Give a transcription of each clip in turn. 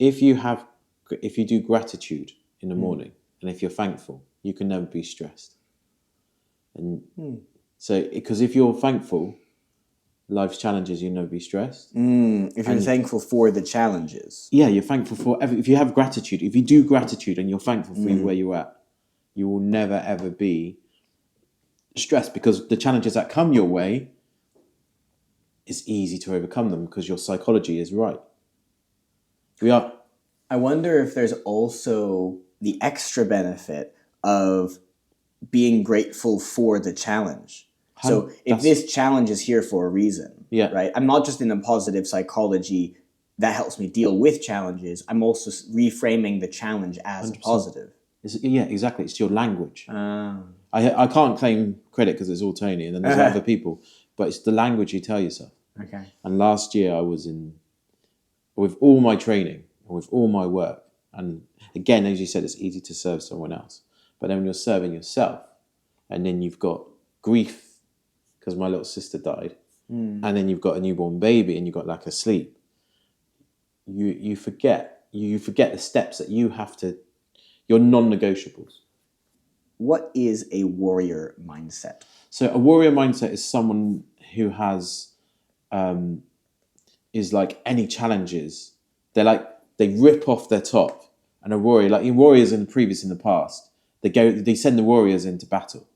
if you do gratitude in the morning, and if you're thankful, you can never be stressed. And so, because if you're thankful, life's challenges, you'll never be stressed. If you're thankful for the challenges. Yeah, you're thankful for if you have gratitude, if you do gratitude and you're thankful for where you're at, you will never ever be stressed, because the challenges that come your way, it's easy to overcome them because your psychology is right. I wonder if there's also the extra benefit of being grateful for the challenge. So if this challenge is here for a reason, right? I'm not just in a positive psychology that helps me deal with challenges. I'm also reframing the challenge as 100%. Positive. Yeah, exactly. It's your language. I can't claim credit because it's all Tony, and then there's other people, but it's the language you tell yourself. Okay. And last year I was with all my training, with all my work, and again, as you said, it's easy to serve someone else, but then when you're serving yourself, and then you've got grief because my little sister died, and then you've got a newborn baby, and you've got lack of sleep. You forget the steps that you have to, your non-negotiables. What is a warrior mindset? So a warrior mindset is someone who has, is like any challenges, they rip off their top. And a warrior, like in warriors in the past, they send the warriors into battle.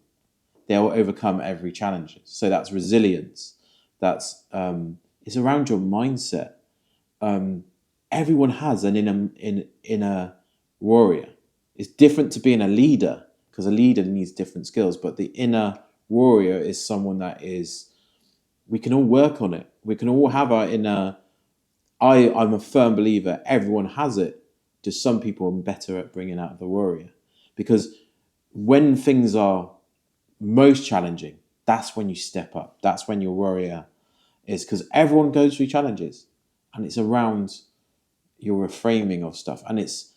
They'll overcome every challenge. So that's resilience. That's it's around your mindset. Everyone has an inner warrior. It's different to being a leader, because a leader needs different skills. But the inner warrior is someone that is. We can all work on it. We can all have our inner. I'm a firm believer. Everyone has it. Just some people are better at bringing out the warrior, because when things are most challenging, that's when you step up. That's when your warrior is, because everyone goes through challenges, and it's around your reframing of stuff, and it's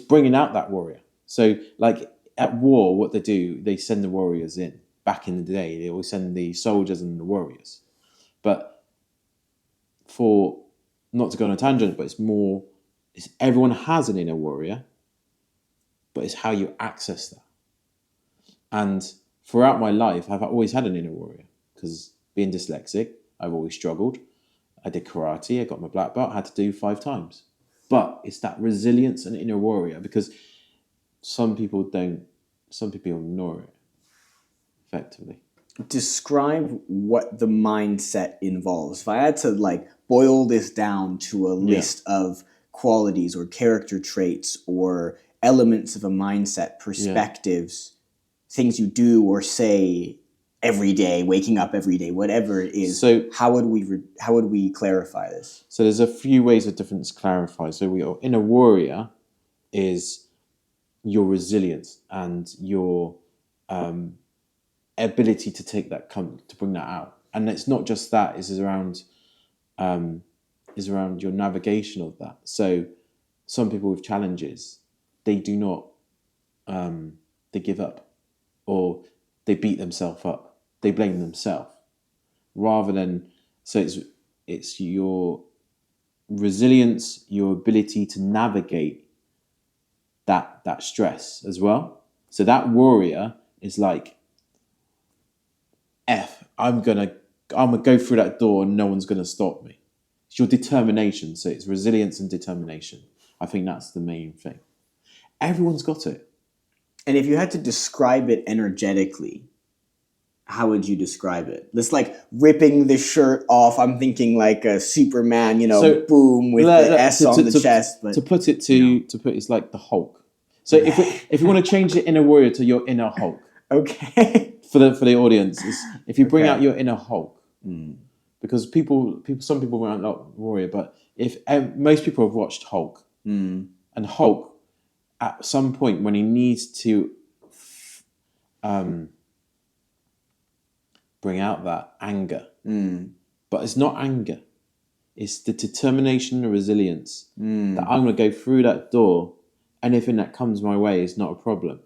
bringing out that warrior. So like at war, what they do, they send the warriors in. Back in the day, they always send the soldiers and the warriors. But for not to go on a tangent, but it's everyone has an inner warrior, but it's how you access that. And throughout my life, I've always had an inner warrior, because being dyslexic, I've always struggled. I did karate, I got my black belt, I had to do 5 times. But it's that resilience and inner warrior, because some people ignore it effectively. Describe what the mindset involves. If I had to boil this down to a list of qualities or character traits or elements of a mindset, perspectives, things you do or say every day, waking up every day, whatever it is. So how would we clarify this? So there's a few ways of difference to clarify. So your inner warrior is your resilience and your ability to take that to bring that out. And it's not just that, it's around your navigation of that. So some people with challenges, they do not they give up, or they beat themselves up, they blame themselves, rather than, so it's your resilience, your ability to navigate that stress as well. So that warrior is like, I'm gonna go through that door and no one's gonna stop me. It's your determination. So it's resilience and determination. I think that's the main thing. Everyone's got it. And if you had to describe it energetically, how would you describe it? It's like ripping the shirt off. I'm thinking like a Superman, boom, with the S on the chest. But it's like the Hulk. So if you want to change the inner warrior to your inner Hulk, okay. For the audience, if you bring out your inner Hulk, because some people might not warrior, but if most people have watched Hulk, and Hulk, at some point when he needs to bring out that anger, but it's not anger, it's the determination and resilience that I'm going to go through that door. Anything that comes my way is not a problem,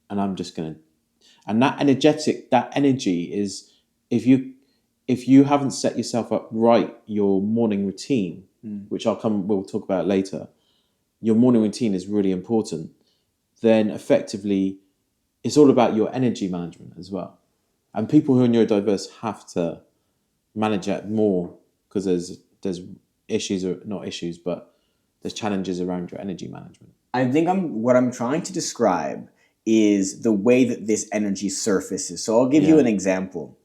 and I'm just going to. And that energy is, if if you haven't set yourself up right, your morning routine, which we'll talk about later, your morning routine is really important, then effectively it's all about your energy management as well. And people who are neurodiverse have to manage that more because there's issues, or not issues, but there's challenges around your energy management. I think what I'm trying to describe is the way that this energy surfaces. So I'll give you an example.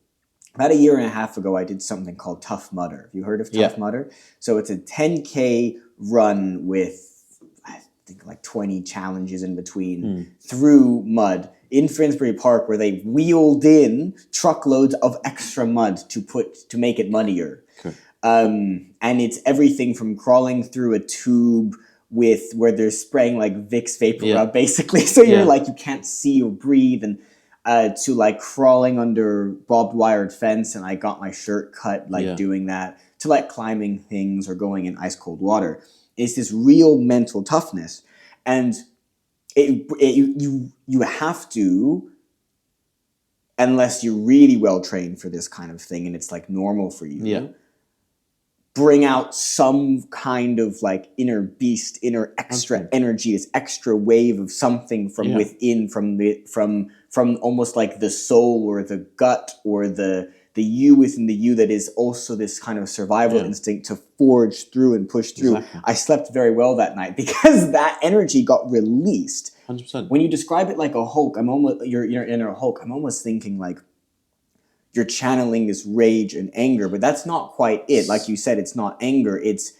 About a year and a half ago, I did something called Tough Mudder. Have you heard of Tough Mudder? So it's a 10K run with, I think, like 20 challenges in between through mud in Finsbury Park, where they wheeled in truckloads of extra mud to make it muddier. Okay. And it's everything from crawling through a tube where they're spraying like Vicks Vapor Rub, basically. So you're like, you can't see or breathe, and to like crawling under barbed wired fence, and I got my shirt cut doing that, to like climbing things or going in ice cold water. It's this real mental toughness, and you have to, unless you're really well trained for this kind of thing and it's like normal for you, bring out some kind of like inner beast, inner extra energy, this extra wave of something from within, from almost like the soul or the gut or the you within the you that is also this kind of survival instinct to forge through and push through. Exactly. I slept very well that night because that energy got released. 100%. When you describe it like a Hulk, your inner Hulk, I'm almost thinking like you're channeling this rage and anger, but that's not quite it. Like you said, it's not anger. It's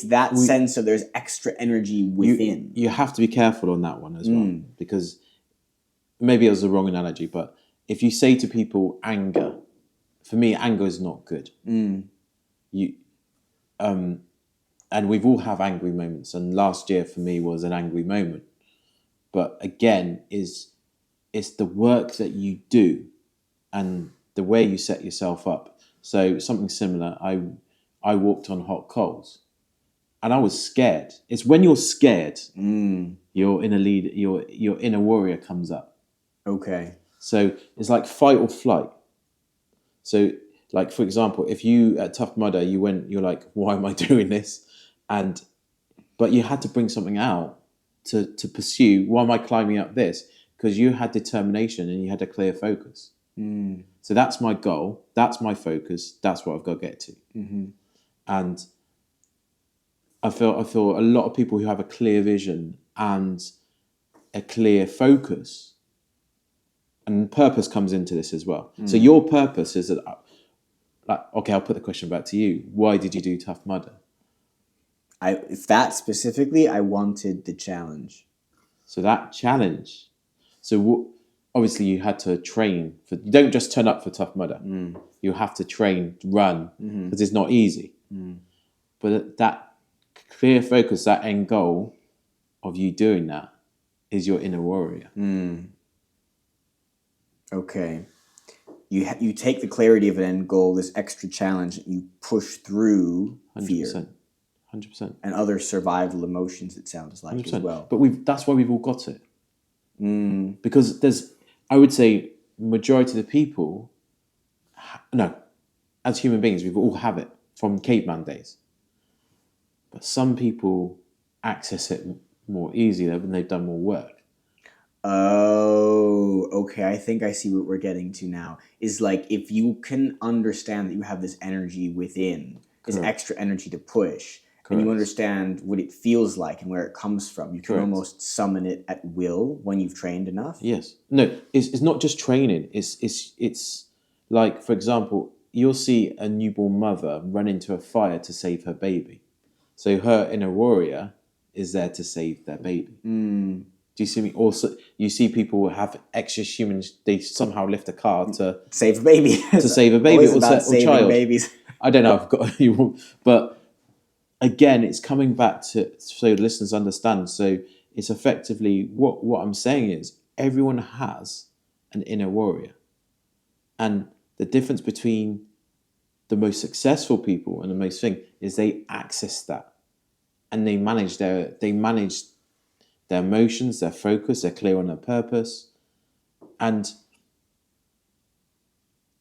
that sense of there's extra energy within. You have to be careful on that one as well, because maybe it was the wrong analogy, but if you say to people anger, for me, anger is not good. And we've all have angry moments, and last year for me was an angry moment. But again, it's the work that you do and the way you set yourself up. So something similar, I walked on hot coals and I was scared. It's when you're scared, your inner warrior comes up. Okay. So it's like fight or flight. So like, for example, if you at Tough Mudder, you're like, why am I doing this? But you had to bring something out to pursue, why am I climbing up this? Because you had determination and you had a clear focus. So that's my goal. That's my focus. That's what I've got to get to. And I feel a lot of people who have a clear vision and a clear focus, and purpose comes into this as well. So your purpose is that, okay, I'll put the question back to you. Why did you do Tough Mudder? If that specifically, I wanted the challenge. So that challenge. So obviously you had to train. You don't just turn up for Tough Mudder. You have to train, run, because it's not easy. But that clear focus, that end goal of you doing that is your inner warrior. Okay. You take the clarity of an end goal, this extra challenge, and you push through 100%. fear. 100%. And other survival emotions, it sounds like, 100%. as well. But that's why we've all got it. Because I would say, majority of the people, as human beings, we all have it from caveman days. But some people access it more easily when they've done more work. Oh, okay. I think I see what we're getting to now. Is like, if you can understand that you have this energy within, this extra energy to push, and you understand what it feels like and where it comes from, you can almost summon it at will when you've trained enough. Yes. No, it's not just training. It's like, for example, you'll see a newborn mother run into a fire to save her baby. So her inner warrior is there to save their baby. Do you see me? Also, you see people have extra humans. They somehow lift a car to save a baby. To save a baby or child. Babies. I don't know. I've got you, but again, it's coming back to so the listeners understand. So it's effectively what I'm saying is everyone has an inner warrior, and the difference between the most successful people and the most thing is they access that, and they manage their emotions, their focus, they're clear on their purpose. And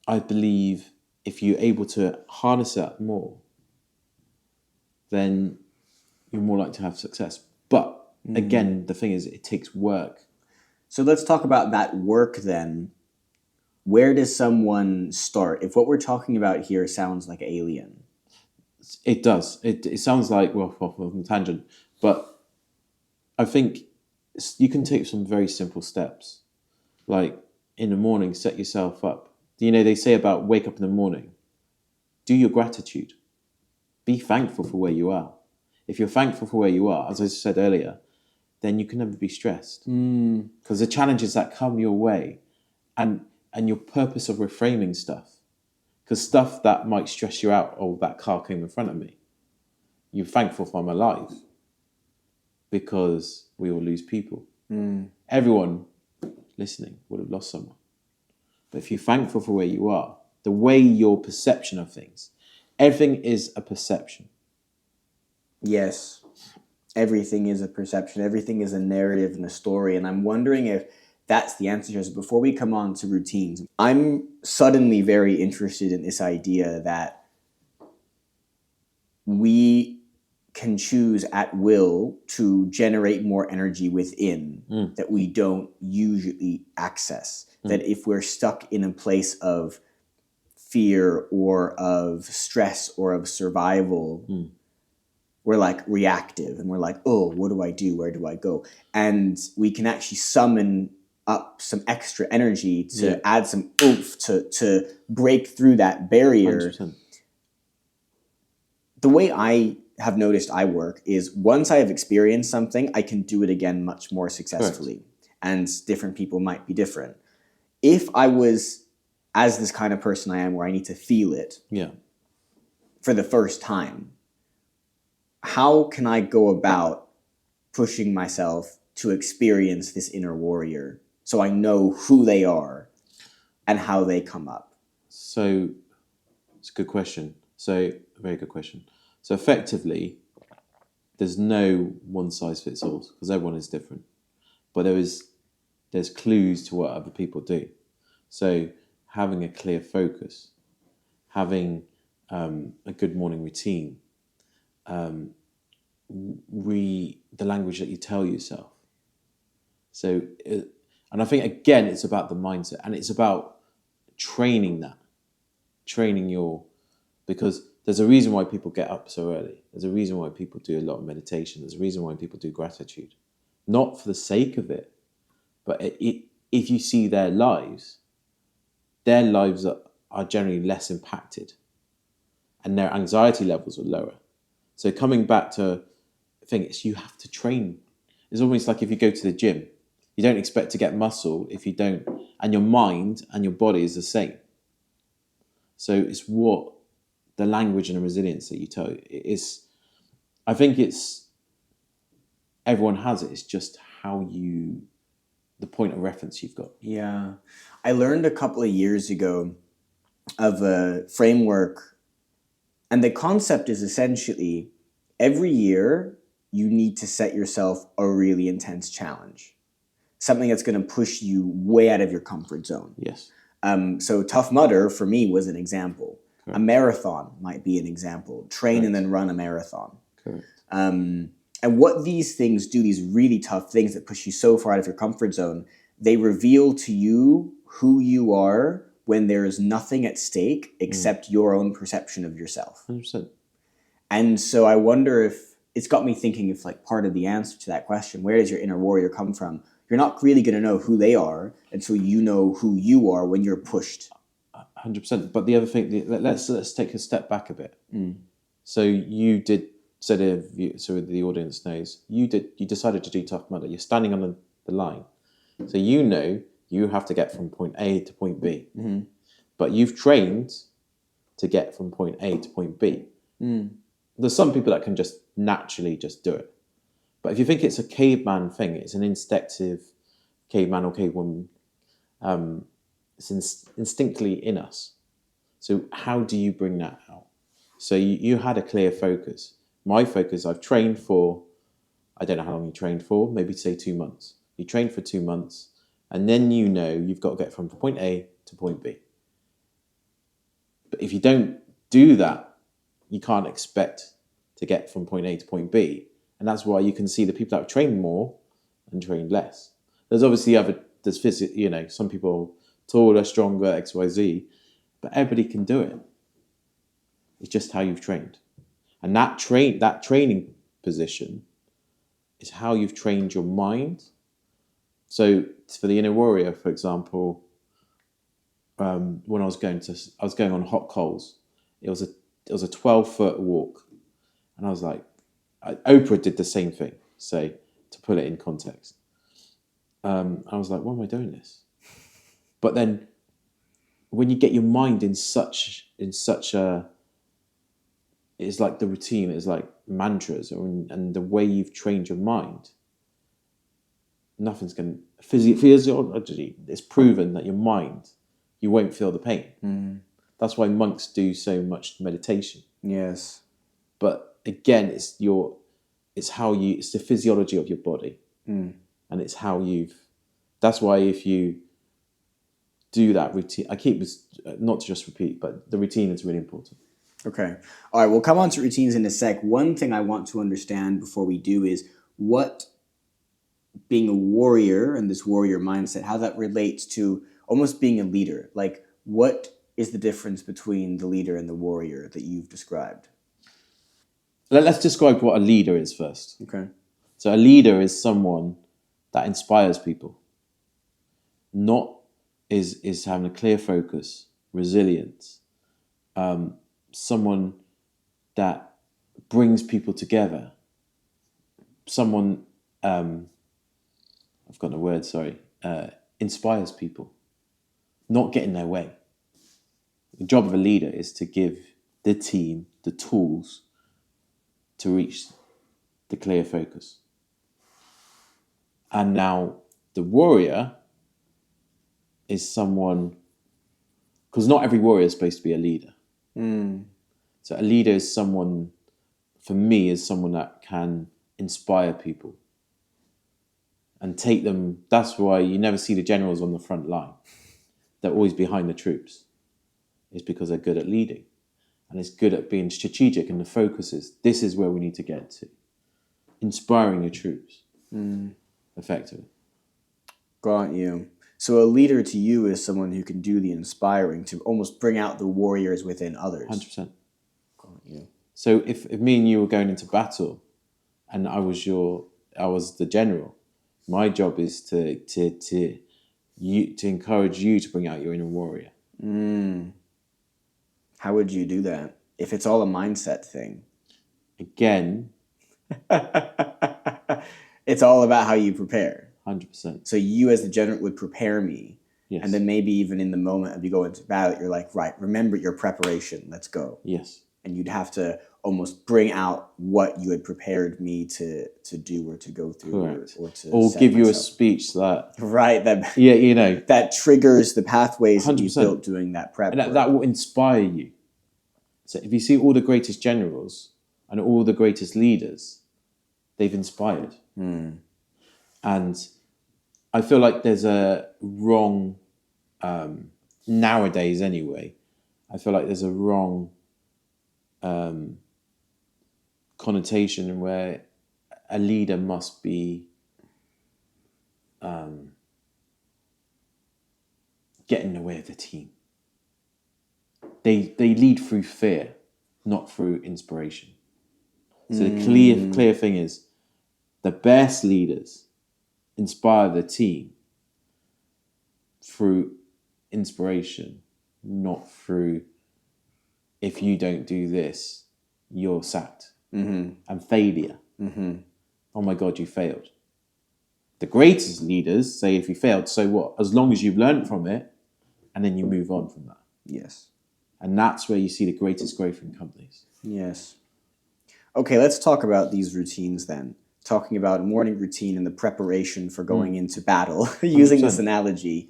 I believe if you're able to harness that more, then you're more likely to have success. But again, the thing is, it takes work. So let's talk about that work then. Where does someone start? If what we're talking about here sounds like alien. It does. It sounds like, well, from a tangent, but I think you can take some very simple steps. Like in the morning, set yourself up. You know, they say about wake up in the morning, do your gratitude. Be thankful for where you are. If you're thankful for where you are, as I said earlier, then you can never be stressed. Because the challenges that come your way and your purpose of reframing stuff, because stuff that might stress you out, oh, that car came in front of me. You're thankful for I'm alive because we all lose people. Everyone listening would have lost someone. But if you're thankful for where you are, the way your perception of things, everything is a perception. Yes. Everything is a perception. Everything is a narrative and a story. And I'm wondering if that's the answer here. So before we come on to routines, I'm suddenly very interested in this idea that we can choose at will to generate more energy within that we don't usually access. That if we're stuck in a place of fear or of stress or of survival, we're like reactive and we're like, oh, what do I do? Where do I go? And we can actually summon up some extra energy to add some oomph to break through that barrier. 100%. The way I have noticed I work is once I have experienced something, I can do it again much more successfully. Correct. And different people might be different. If I was, as this kind of person I am, where I need to feel it for the first time, how can I go about pushing myself to experience this inner warrior so I know who they are and how they come up? So it's a good question. A very good question. So effectively, there's no one size fits all because everyone is different. But there's clues to what other people do. So having a clear focus, having a good morning routine, the language that you tell yourself. So, and I think again, it's about the mindset and it's about training because there's a reason why people get up so early. There's a reason why people do a lot of meditation. There's a reason why people do gratitude. Not for the sake of it, but if you see their lives are generally less impacted and their anxiety levels are lower. So coming back to the thing, is you have to train. It's almost like if you go to the gym, you don't expect to get muscle if you don't, and your mind and your body is the same. So it's what the language and the resilience that you tell you is. I think everyone has it. It's just the point of reference you've got. Yeah. I learned a couple of years ago of a framework, and the concept is essentially every year you need to set yourself a really intense challenge, something that's going to push you way out of your comfort zone. Yes. So Tough Mudder for me was an example. Correct. A marathon might be an example. Train Correct. And then run a marathon. Correct. And what these things do, these really tough things that push you so far out of your comfort zone, they reveal to you who you are when there is nothing at stake except your own perception of yourself. 100%. And so I wonder if it's got me thinking if like part of the answer to that question, where does your inner warrior come from? You're not really going to know who they are until you know who you are when you're pushed. 100%. But the other thing, let's take a step back a bit. So you did, so the audience knows, you decided to do Tough Mudder. You're standing on the line. So you know you have to get from point A to point B. Mm-hmm. But you've trained to get from point A to point B. There's some people that can just naturally just do it. But if you think it's a caveman thing, it's an instinctive caveman or cavewoman, it's instinctively in us. So how do you bring that out? So you had a clear focus. My focus, I've trained for, I don't know how long you trained for, maybe say 2 months. You trained for 2 months, and then you know you've got to get from point A to point B. But if you don't do that, you can't expect to get from point A to point B. And that's why you can see the people that have trained more and trained less. There's obviously some people taller, stronger, X, Y, Z, but everybody can do it. It's just how you've trained. And that training position is how you've trained your mind. So for the inner warrior, for example, when I was going on hot coals. It was a 12-foot walk, and I was like, Oprah did the same thing. So to put it in context, I was like, why am I doing this? But then, when you get your mind in such a, it's like the routine, it's like mantras, and the way you've trained your mind. Nothing's going to physiology. It's proven that your mind, you won't feel the pain. Mm. That's why monks do so much meditation. Yes. But again, it's the physiology of your body. Mm. And it's that's why if you do that routine, not to just repeat, but the routine is really important. Okay. All right, we'll come on to routines in a sec. One thing I want to understand before we do is what being a warrior and this warrior mindset, how that relates to almost being a leader. Like, what is the difference between the leader and the warrior that you've described? Let's describe what a leader is first. Okay. So a leader is someone that inspires people. Is having a clear focus, resilience, someone that brings people together, someone, I've got a word, sorry, inspires people, not get in their way. The job of a leader is to give the team the tools to reach the clear focus. And now the warrior is someone, because not every warrior is supposed to be a leader. Mm. So a leader is someone, for me, is someone that can inspire people and take them. That's why you never see the generals on the front line. They're always behind the troops. It's because they're good at leading, and it's good at being strategic, and the focus is, this is where we need to get to. Inspiring your troops effectively. Got you. So a leader to you is someone who can do the inspiring, to almost bring out the warriors within others. 100%. Got you. So if me and you were going into battle, and I was the general, my job is to encourage you to bring out your inner warrior. Mm. How would you do that if it's all a mindset thing? Again, it's all about how you prepare. 100%. So you as the general would prepare me. Yes. And then maybe even in the moment of you go into battle, you're like, right, remember your preparation. Let's go. Yes. And you'd have to almost bring out what you had prepared me to do or to go through. Correct. Or give you a myself. speech that... Right. That triggers the pathways 100%. That you've built doing that prep. And that will inspire you. So if you see all the greatest generals and all the greatest leaders, they've inspired. Mm. And I feel like there's a wrong, nowadays anyway, I feel like there's a wrong connotation where a leader must be get in the way of the team. They lead through fear, not through inspiration. So the clear thing is, the best leaders inspire the team through inspiration, not through, if you don't do this, you're sacked. Mm-hmm. And failure. Mm-hmm. Oh my God, you failed. The greatest leaders say, if you failed, so what? As long as you've learned from it, and then you move on from that. Yes. And that's where you see the greatest growth in companies. Yes. Okay, let's talk about these routines then. Talking about morning routine and the preparation for going into battle, using 100%. this analogy.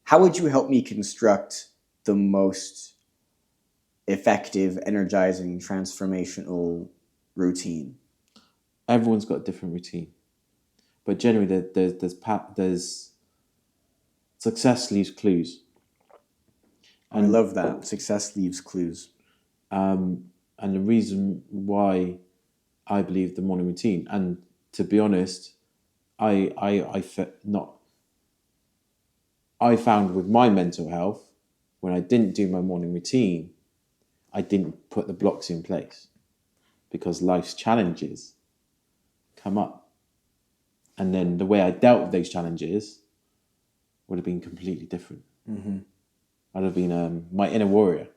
How would you help me construct the most effective, energizing, transformational routine? Everyone's got a different routine. But generally, there's success leaves clues. I love that. Success leaves clues. And the reason why I believe the morning routine, and to be honest, I found with my mental health, when I didn't do my morning routine, I didn't put the blocks in place because life's challenges come up. And then the way I dealt with those challenges would have been completely different. Mm-hmm. I'd have been my inner warrior.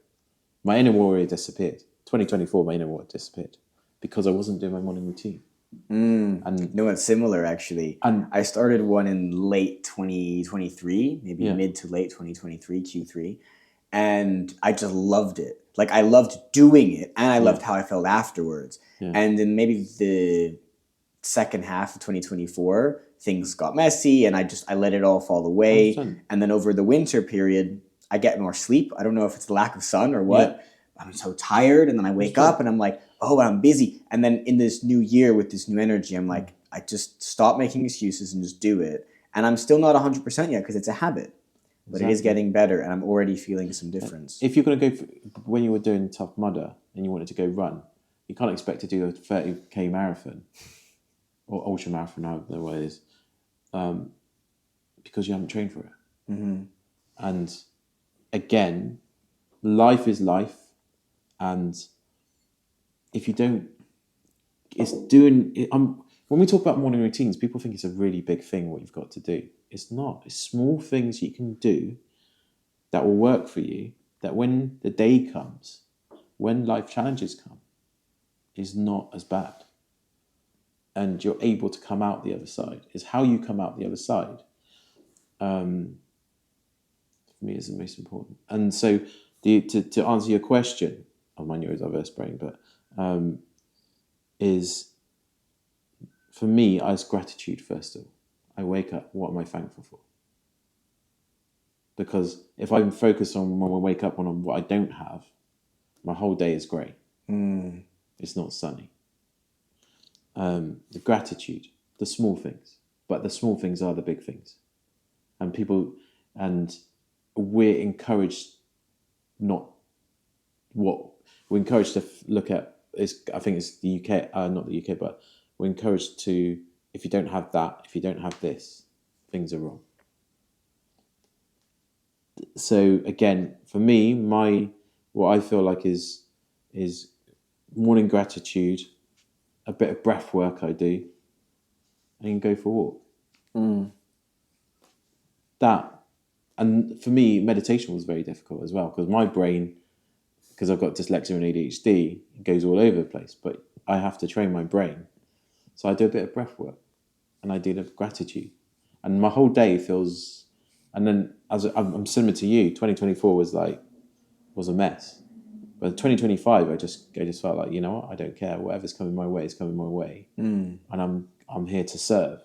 My inner warrior disappeared. 2024, my inner warrior disappeared because I wasn't doing my morning routine. And no, it's similar actually. And I started one in late 2023, maybe mid to late 2023, Q3, and I just loved it. Like I loved doing it, and I loved how I felt afterwards. Yeah. And then maybe the second half of 2024, things got messy, and I let it all fall away. 100%. And then over the winter period, I get more sleep. I don't know if it's the lack of sun or what. Yeah. I'm so tired, and then I wake up and I'm like, oh, I'm busy. And then in this new year with this new energy, I'm like, I just stop making excuses and just do it. And I'm still not 100% yet because it's a habit, but it is getting better, and I'm already feeling some difference. If you're going to go, when you were doing Tough Mudder and you wanted to go run, you can't expect to do a 30k marathon or ultra marathon, however way it is, because you haven't trained for it. Mm-hmm. And again, life is life. And if you don't, when we talk about morning routines, people think it's a really big thing what you've got to do. It's not. It's small things you can do that will work for you, that when the day comes, when life challenges come, is not as bad. And you're able to come out the other side. It's how you come out the other side. For me, is the most important. And so to answer your question on my neurodiverse brain, but is, for me, it's gratitude first of all. I wake up, what am I thankful for? Because if I'm focused on when I wake up on what I don't have, my whole day is grey. It's not sunny. The gratitude, the small things, but the small things are the big things. And we're encouraged we're encouraged to look at, I think it's the UK, not the UK, but we're encouraged to, if you don't have that, if you don't have this, things are wrong. So again, for me, what I feel like is morning gratitude, a bit of breath work I do, and go for a walk. That, and for me, meditation was very difficult as well, because my brain, because I've got dyslexia and ADHD, it goes all over the place, but I have to train my brain. So I do a bit of breath work, and I do the gratitude, and my whole day feels. And then I'm similar to you. 2024 was a mess, but 2025 I just felt like, you know what, I don't care. Whatever's coming my way is coming my way, and I'm here to serve.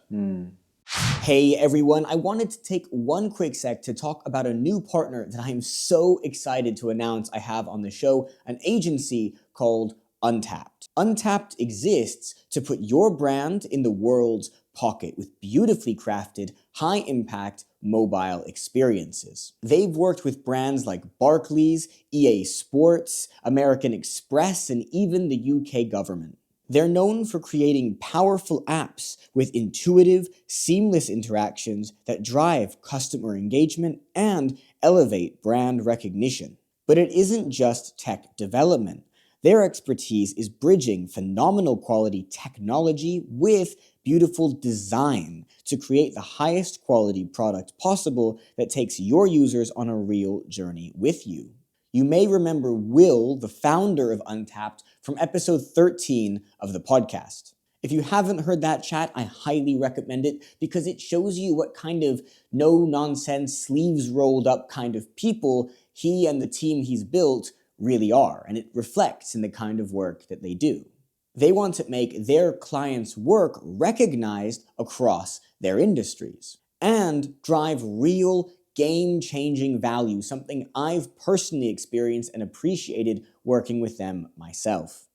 Hey everyone, I wanted to take one quick sec to talk about a new partner that I am so excited to announce I have on the show, an agency called Untapped. Untapped exists to put your brand in the world's pocket with beautifully crafted, high-impact mobile experiences. They've worked with brands like Barclays, EA Sports, American Express, and even the UK government. They're known for creating powerful apps with intuitive, seamless interactions that drive customer engagement and elevate brand recognition. But it isn't just tech development. Their expertise is bridging phenomenal quality technology with beautiful design to create the highest quality product possible that takes your users on a real journey with you. You may remember Will, the founder of Untapped, from episode 13 of the podcast. If you haven't heard that chat, I highly recommend it because it shows you what kind of no-nonsense, sleeves-rolled-up kind of people he and the team he's built really are, and it reflects in the kind of work that they do. They want to make their clients' work recognized across their industries and drive real game-changing value, something I've personally experienced and appreciated working with them myself.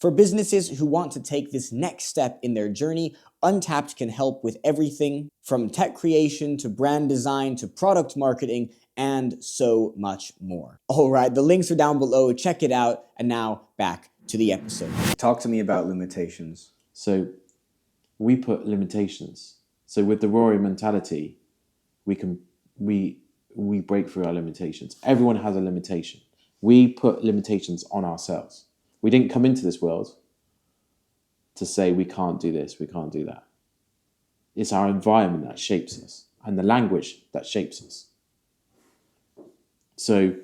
For businesses who want to take this next step in their journey, Untapped can help with everything from tech creation to brand design to product marketing and so much more. All right, the links are down below. Check it out. And now back to the episode. Talk to me about limitations. So we put limitations. So with the warrior mentality, we break through our limitations. Everyone has a limitation. We put limitations on ourselves. We didn't come into this world to say we can't do this, we can't do that. It's our environment that shapes us and the language that shapes us. So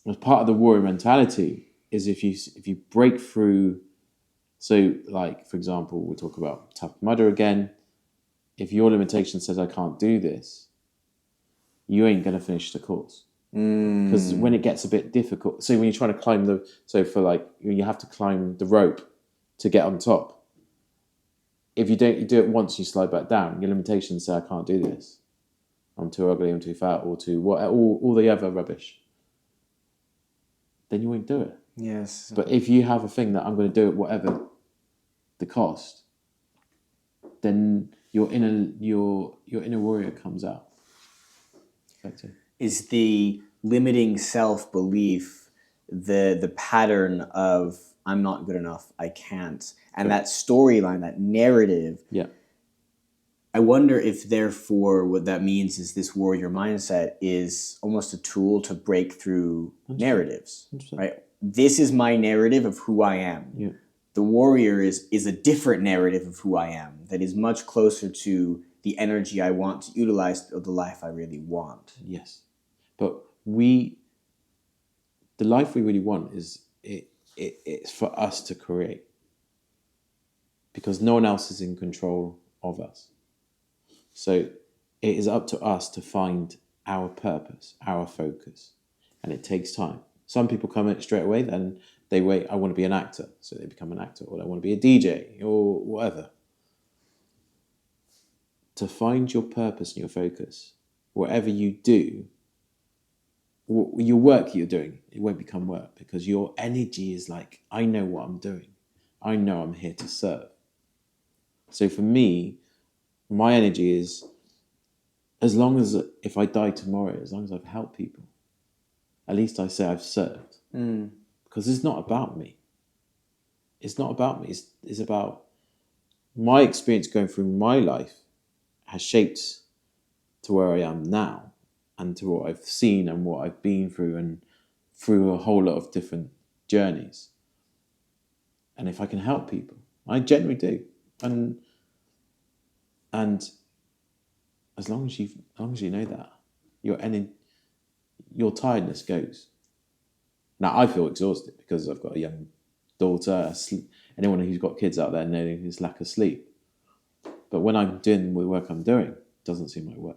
as part of the warrior mentality is if you break through, so like, for example, we'll talk about Tough Mudder again. If your limitation says I can't do this, you ain't going to finish the course. Because when it gets a bit difficult, so when you're trying to climb you have to climb the rope to get on top. If you do it once, you slide back down. Your limitations say I can't do this. I'm too ugly, I'm too fat, or too what, all the other rubbish. Then you won't do it. Yes. But if you have a thing that I'm going to do it whatever the cost, then your inner warrior comes out. Effective. Is the limiting self-belief the pattern of I'm not good enough, I can't, and that storyline, that narrative? Yeah. I wonder if therefore what that means is this warrior mindset is almost a tool to break through 100%. Narratives, 100%. Right? This is my narrative of who I am. Yeah. The warrior is a different narrative of who I am that is much closer to the energy I want to utilize of the life I really want. Yes. But the life we really want is it's for us to create, because no one else is in control of us. So it is up to us to find our purpose, our focus, and it takes time. Some people come in straight away, then they wait, I want to be an actor, so they become an actor, or I want to be a DJ or whatever. To find your purpose and your focus, whatever you do, your work you're doing, it won't become work, because your energy is like, I know what I'm doing. I know I'm here to serve. So for me, my energy is, as long as, if I die tomorrow, as long as I've helped people, at least I say I've served. Because it's not about me. It's not about me. It's about my experience going through my life has shaped to where I am now, and to what I've seen and what I've been through, and through a whole lot of different journeys. And if I can help people, I generally do. And as long as you know that, your tiredness goes. Now I feel exhausted because I've got a young daughter. Anyone who's got kids out there knows his lack of sleep. But when I'm doing the work I'm doing, it doesn't seem like work.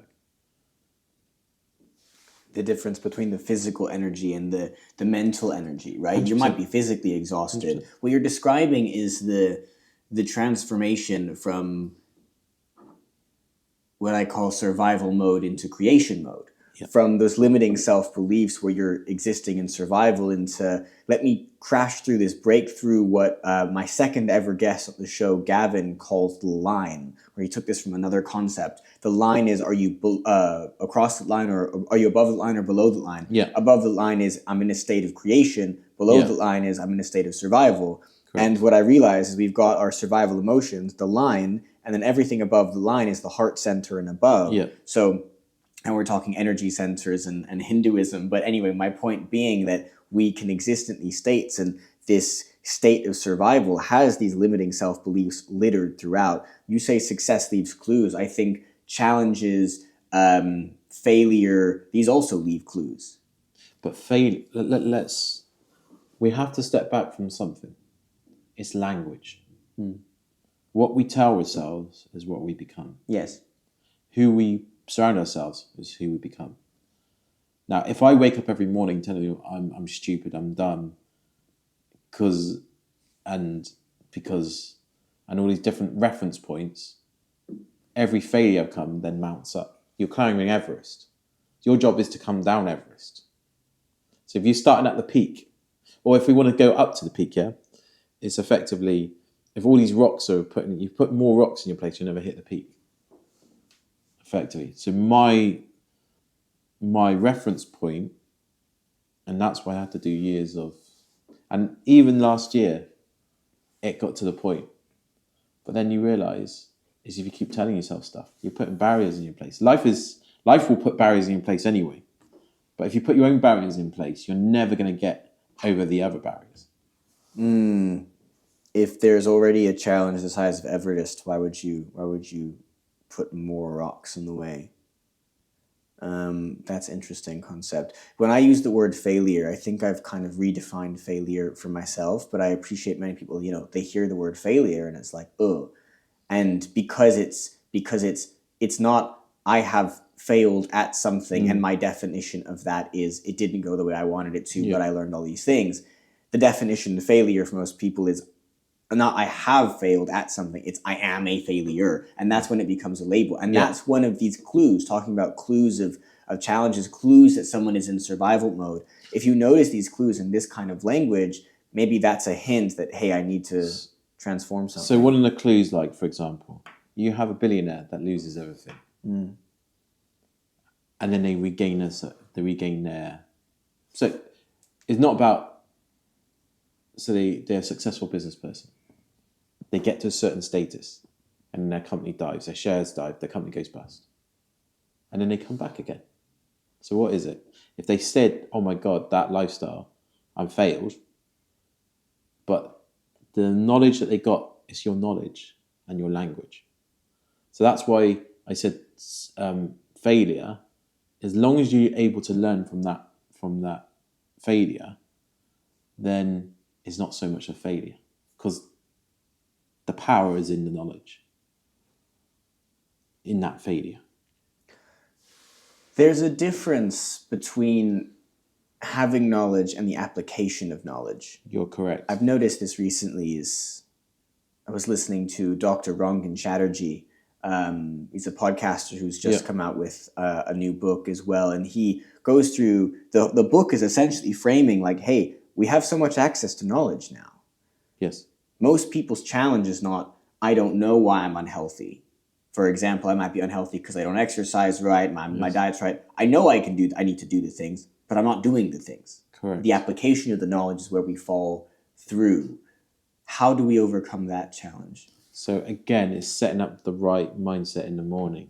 The difference between the physical energy and the mental energy, right? 100%. You might be physically exhausted. 100%. What you're describing is the transformation from what I call survival mode into creation mode. Yep. From those limiting self-beliefs where you're existing in survival into, let me crash through this, break through what my second ever guest on the show, Gavin, calls the line, where he took this from another concept. The line is, are you across the line, or are you above the line or below the line? Yeah. Above the line is, I'm in a state of creation. Below the line is, I'm in a state of survival. Correct. And what I realize is we've got our survival emotions, the line, and then everything above the line is the heart center and above. Yeah. So, and we're talking energy centers and Hinduism. But anyway, my point being that we can exist in these states, and this state of survival has these limiting self-beliefs littered throughout. You say success leaves clues. I think challenges, failure, these also leave clues. But we have to step back from something. It's language. What we tell ourselves is what we become. Yes. Who we surround ourselves is who we become. Now, if I wake up every morning telling you I'm stupid, I'm dumb, because and all these different reference points, every failure outcome then mounts up. You're climbing Everest. Your job is to come down Everest. So if you're starting at the peak, or if we want to go up to the peak, it's effectively, if all these rocks are you put more rocks in your place, you'll never hit the peak. Effectively. So my reference point, and that's why I had to do years of, and even last year, it got to the point. But then you realise, is if you keep telling yourself stuff, you're putting barriers in your place. Life will put barriers in your place anyway. But if you put your own barriers in place, you're never going to get over the other barriers. If there's already a challenge the size of Everest, why would you put more rocks in the way? That's an interesting concept. When I use the word failure, I think I've kind of redefined failure for myself, but I appreciate many people, they hear the word failure and it's like, oh. And because it's not, I have failed at something and my definition of that is it didn't go the way I wanted it to, but I learned all these things. The definition of failure for most people is not I have failed at something, it's I am a failure. And that's when it becomes a label. And that's one of these clues, talking about clues of challenges, clues that someone is in survival mode. If you notice these clues in this kind of language, maybe that's a hint that, hey, I need to transform something. So one of the clues, like, for example, you have a billionaire that loses everything. And then they regain their... So it's not about... So they're a successful business person. They get to a certain status and then their company dives, their shares dive, their company goes bust. And then they come back again. So what is it? If they said, oh my God, that lifestyle, I'm failed, but the knowledge that they got is your knowledge and your language. So that's why I said failure, as long as you're able to learn from that failure, then it's not so much a failure, because the power is in the knowledge, in that failure. There's a difference between having knowledge and the application of knowledge. You're correct. I've noticed this recently I was listening to Dr. Rangan Chatterjee. He's a podcaster who's just come out with a new book as well. And he goes through, the book is essentially framing like, hey, we have so much access to knowledge now. Yes. Most people's challenge is not, I don't know why I'm unhealthy. For example, I might be unhealthy because I don't exercise right, my diet's right. I know I need to do the things, but I'm not doing the things. Correct. The application of the knowledge is where we fall through. How do we overcome that challenge? So again, it's setting up the right mindset in the morning.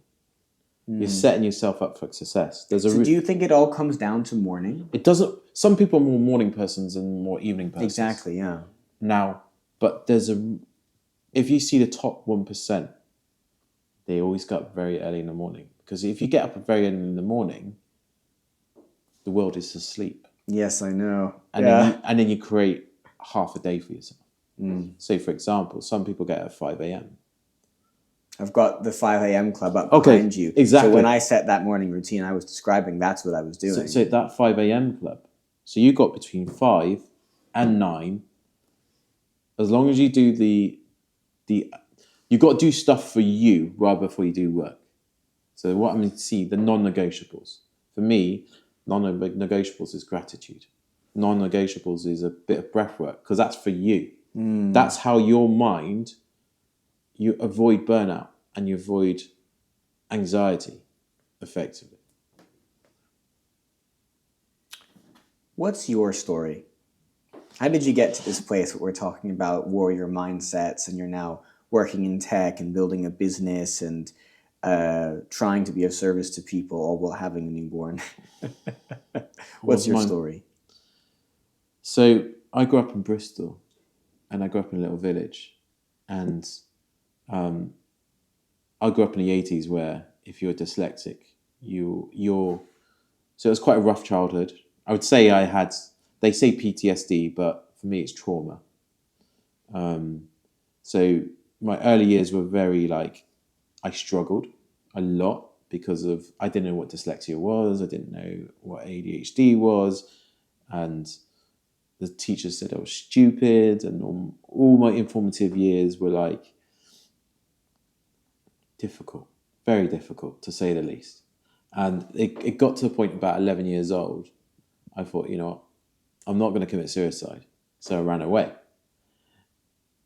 You're setting yourself up for success. Do you think it all comes down to morning? It doesn't. Some people are more morning persons and more evening persons. Exactly, yeah. Now, but if you see the top 1%, they always get up very early in the morning. Because if you get up very early in the morning, the world is asleep. Yes, I know. And then you create half a day for yourself. So, for example, some people get at 5 a.m. I've got the 5 a.m. club up behind you. Exactly. So when I set that morning routine I was describing, that's what I was doing. So that 5 a.m. club, so you got between 5 and 9, as long as you do you've got to do stuff for you rather before you do work. So what I'm going to see, the non-negotiables. For me, non-negotiables is gratitude. Non-negotiables is a bit of breath work, because that's for you. That's how your mind, you avoid burnout and you avoid anxiety effectively. What's your story? How did you get to this place where we're talking about warrior mindsets and you're now working in tech and building a business and trying to be of service to people, all while having a newborn? What's your story? So I grew up in Bristol, and I grew up in a little village, and I grew up in the 80s where if you're dyslexic, so it was quite a rough childhood. I would say they say PTSD, but for me it's trauma. So my early years were very I struggled a lot because I didn't know what dyslexia was, I didn't know what ADHD was, and the teachers said I was stupid, and all my informative years were difficult, very difficult to say the least. And it got to the point about 11 years old, I thought, I'm not going to commit suicide. So I ran away.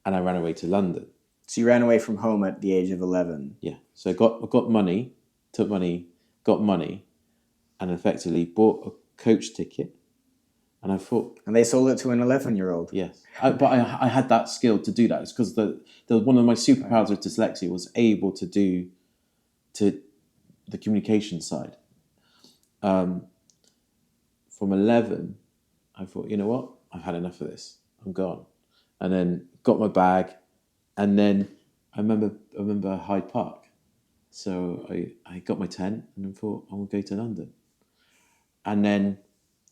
and I ran away to London. So you ran away from home at the age of 11. Yeah. So I got money, took money, got money, and effectively bought a coach ticket. And I thought, And they sold it to an 11-year-old. yes, but I had that skill to do that. It's because one of my superpowers with dyslexia was able to do to the communication side. From 11, I thought, you know what? I've had enough of this. I'm gone. And then got my bag, and then I remember Hyde Park. So I got my tent and I thought I will go to London. And then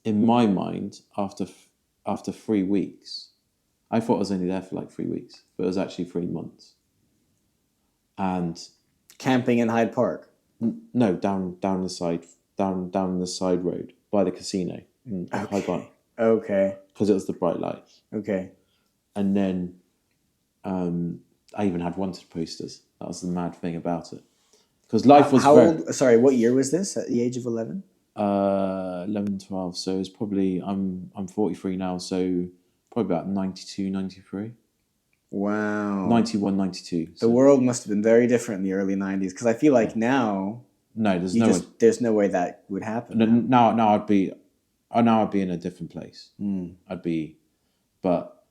in my mind, after 3 weeks, I thought I was only there for like 3 weeks, but it was actually 3 months. And Camping in Hyde Park? No, down the side road by the casino in Hyde Park. Okay. Because it was the bright lights. Okay. And then I even had wanted posters. That was the mad thing about it. Because life was old? Sorry, what year was this? At the age of 11? 11, 12. So it's probably I'm 43 now. So probably about 92, 93. Wow. 91, 92. So. The world must have been very different in the early 90s. Because I feel like now. No, there's no way that would happen. Now I'd be in a different place. But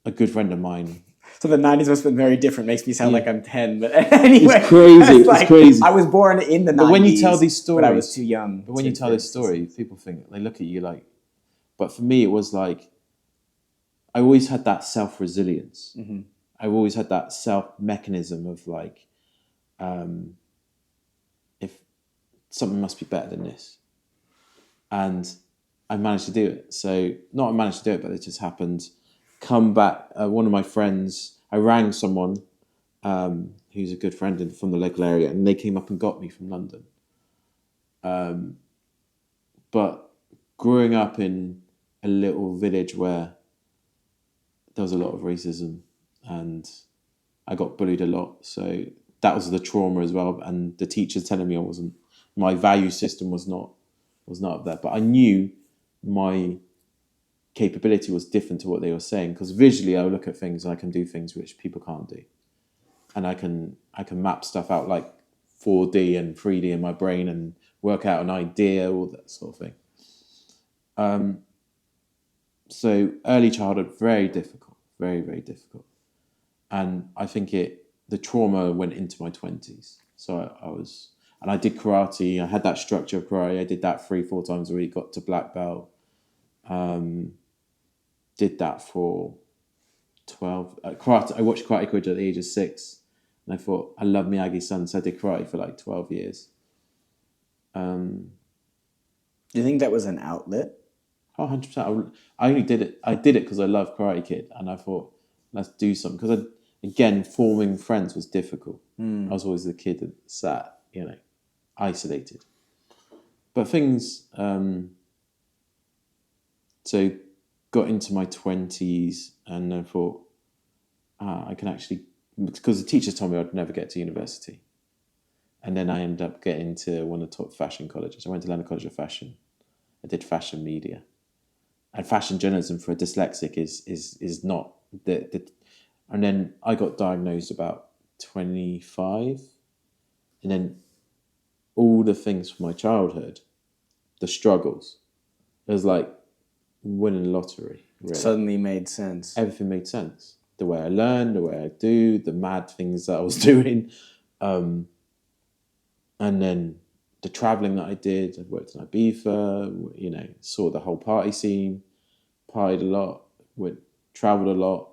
a good friend of mine. So the 90s must have been very different. Makes me sound like I'm 10, but anyway. It's crazy. It's crazy. I was born in the 90s. But when you tell these stories, but I was too young. But when you tell this story, people think, they look at you like. But for me, it was like I always had that self-resilience. Mm-hmm. I've always had that self-mechanism of like, if something must be better than this, and I managed to do it. So not I managed to do it, but it just happened. Come back, one of my friends, I rang someone who's a good friend from the local area, and they came up and got me from London. But growing up in a little village where there was a lot of racism and I got bullied a lot, so that was the trauma as well. And the teachers telling me my value system was not up there, but I knew my capability was different to what they were saying, because visually I look at things and I can do things which people can't do, and I can map stuff out like 4D and 3D in my brain and work out an idea, all that sort of thing. So early childhood, very difficult, very, very difficult, and I think the trauma went into my 20s. So I did karate. I had that structure of karate. I did that 3-4 times a week. Got to black belt. Did that for 12. Karate. I watched Karate Kid at the age of 6, and I thought I love Miyagi-san, so I did karate for like 12 years. Do you think that was an outlet? Oh, 100%. I only did it. I did it because I love Karate Kid, and I thought let's do something. Because again, forming friends was difficult. I was always the kid that sat, isolated. But things. So got into my 20s and I thought, I can actually, because the teachers told me I'd never get to university. And then I ended up getting to one of the top fashion colleges. I went to London College of Fashion. I did fashion media. And fashion journalism for a dyslexic is not the and then I got diagnosed about 25. And then all the things from my childhood, the struggles, it was like winning the lottery. Really. Suddenly made sense. Everything made sense. The way I learned, the way I do, the mad things that I was doing. And then the traveling that I did. I worked in Ibiza, saw the whole party scene, partied a lot, traveled a lot.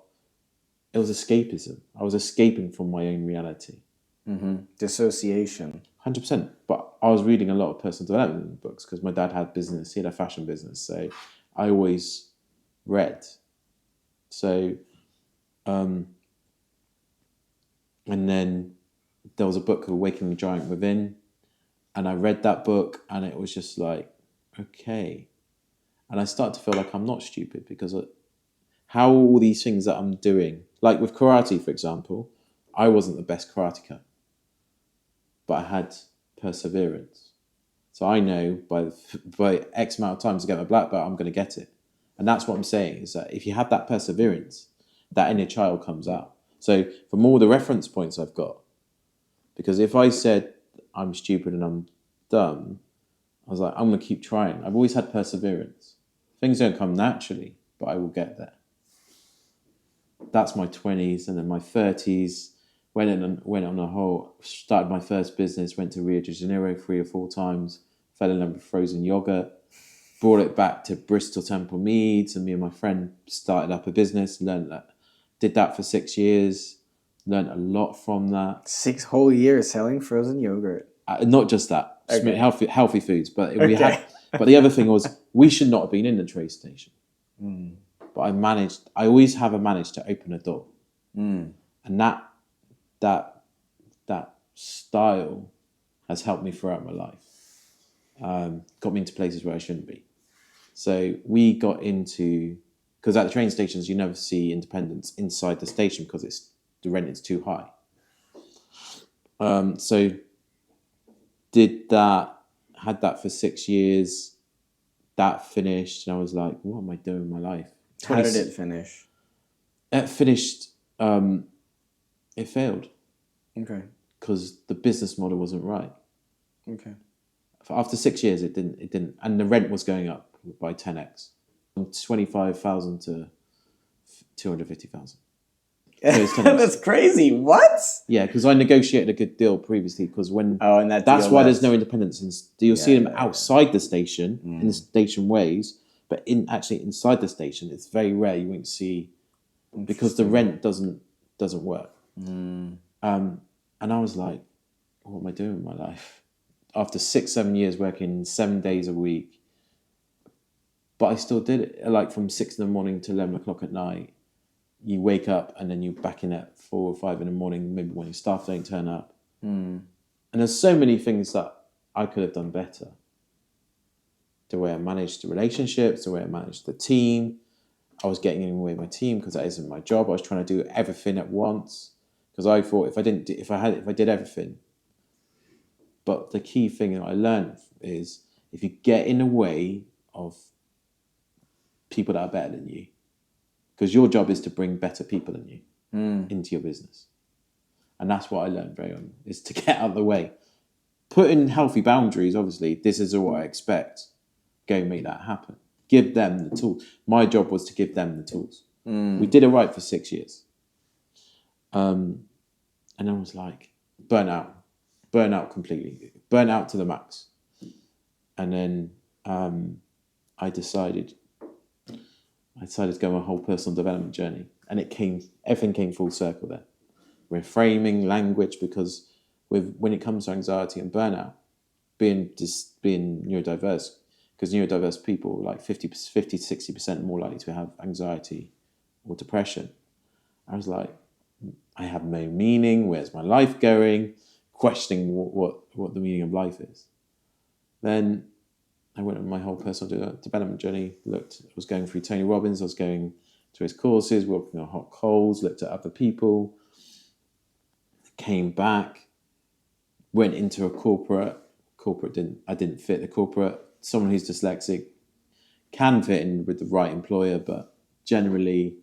It was escapism. I was escaping from my own reality. Mm-hmm. Dissociation. 100%. But I was reading a lot of personal development books because my dad had business. He had a fashion business. So I always read. So, and then there was a book called Awakening the Giant Within. And I read that book and it was just like, okay. And I started to feel like I'm not stupid because how all these things that I'm doing, like with karate, for example, I wasn't the best karateka, but I had perseverance. So I know by X amount of time to get my black belt, I'm going to get it. And that's what I'm saying, is that if you have that perseverance, that inner child comes out. So from all the reference points I've got, because if I said I'm stupid and I'm dumb, I was like, I'm going to keep trying. I've always had perseverance. Things don't come naturally, but I will get there. That's my 20s, and then my 30s, went on a whole, started my first business, went to Rio de Janeiro 3 or 4 times, fell in love with frozen yogurt, brought it back to Bristol Temple Meads, and me and my friend started up a business, did that for 6 years, learned a lot from that. 6 whole years selling frozen yogurt. Not just that, Okay. healthy foods, but But the other thing was, we should not have been in the train station. But I always have managed to open a door. And that style has helped me throughout my life. Got me into places where I shouldn't be. So we got into, because at the train stations, you never see independence inside the station because the rent is too high. So did that, had that for 6 years. That finished, and I was like, what am I doing in my life? How did it finish? It finished, it failed. Okay. Because the business model wasn't right. Okay. After 6 years, it didn't, and the rent was going up by 10x, from 25,000 to 250,000. So That's crazy. What? Yeah, because I negotiated a good deal previously. Because that's why there's no independence. You'll see them outside the station in the station ways, but inside the station, it's very rare. You won't see, because the rent doesn't work. And I was like, what am I doing in my life? After 6-7 years working 7 days a week, but I still did it. Like from 6 in the morning to 11 o'clock at night. You wake up and then you're back in at 4 or 5 in the morning, maybe when your staff don't turn up. And there's so many things that I could have done better. The way I managed the relationships, the way I managed the team. I was getting in the way of my team because that isn't my job. I was trying to do everything at once because I thought if I did everything. But the key thing that I learned is if you get in the way of people that are better than you, because your job is to bring better people than you into your business. And that's what I learned very early, is to get out of the way. Put in healthy boundaries, obviously. This is what I expect. Go make that happen. Give them the tools. My job was to give them the tools. We did it right for 6 years. And I was like, burn out completely. Burn out to the max. And then I decided to go on a whole personal development journey, and everything came full circle there. Reframing language, because when it comes to anxiety and burnout, being neurodiverse, because neurodiverse people like 50-60% more likely to have anxiety or depression. I was like, I have no meaning. Where's my life going? Questioning what the meaning of life is. Then I went on my whole personal development journey. I was going through Tony Robbins. I was going to his courses, working on hot coals, looked at other people. Came back, went into a corporate. I didn't fit the corporate. Someone who's dyslexic can fit in with the right employer, but generally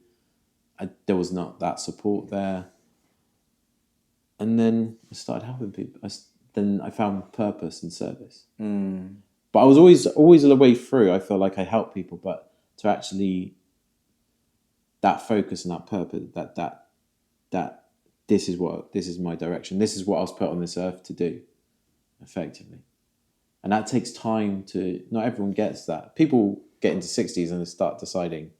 there was not that support there. And then I started helping people. Then I found purpose and service. But I was always the way through. I felt like I helped people, but to actually that focus and that purpose, that this is my direction. This is what I was put on this earth to do, effectively. And that takes time to. Not everyone gets that. People get into 60s and they start deciding.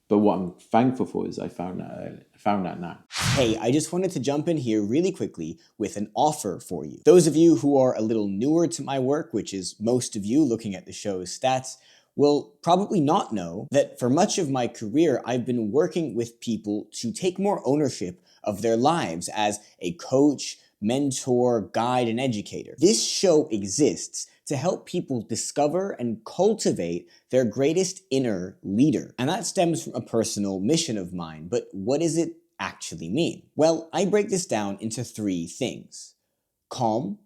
But what I'm thankful for is I found that early. I found that now. Hey, I just wanted to jump in here really quickly with an offer for you. Those of you who are a little newer to my work, which is most of you looking at the show's stats, will probably not know that for much of my career, I've been working with people to take more ownership of their lives as a coach, mentor, guide, and educator. This show exists to help people discover and cultivate their greatest inner leader. And that stems from a personal mission of mine. But what does it actually mean? Well, I break this down into 3 things: calm,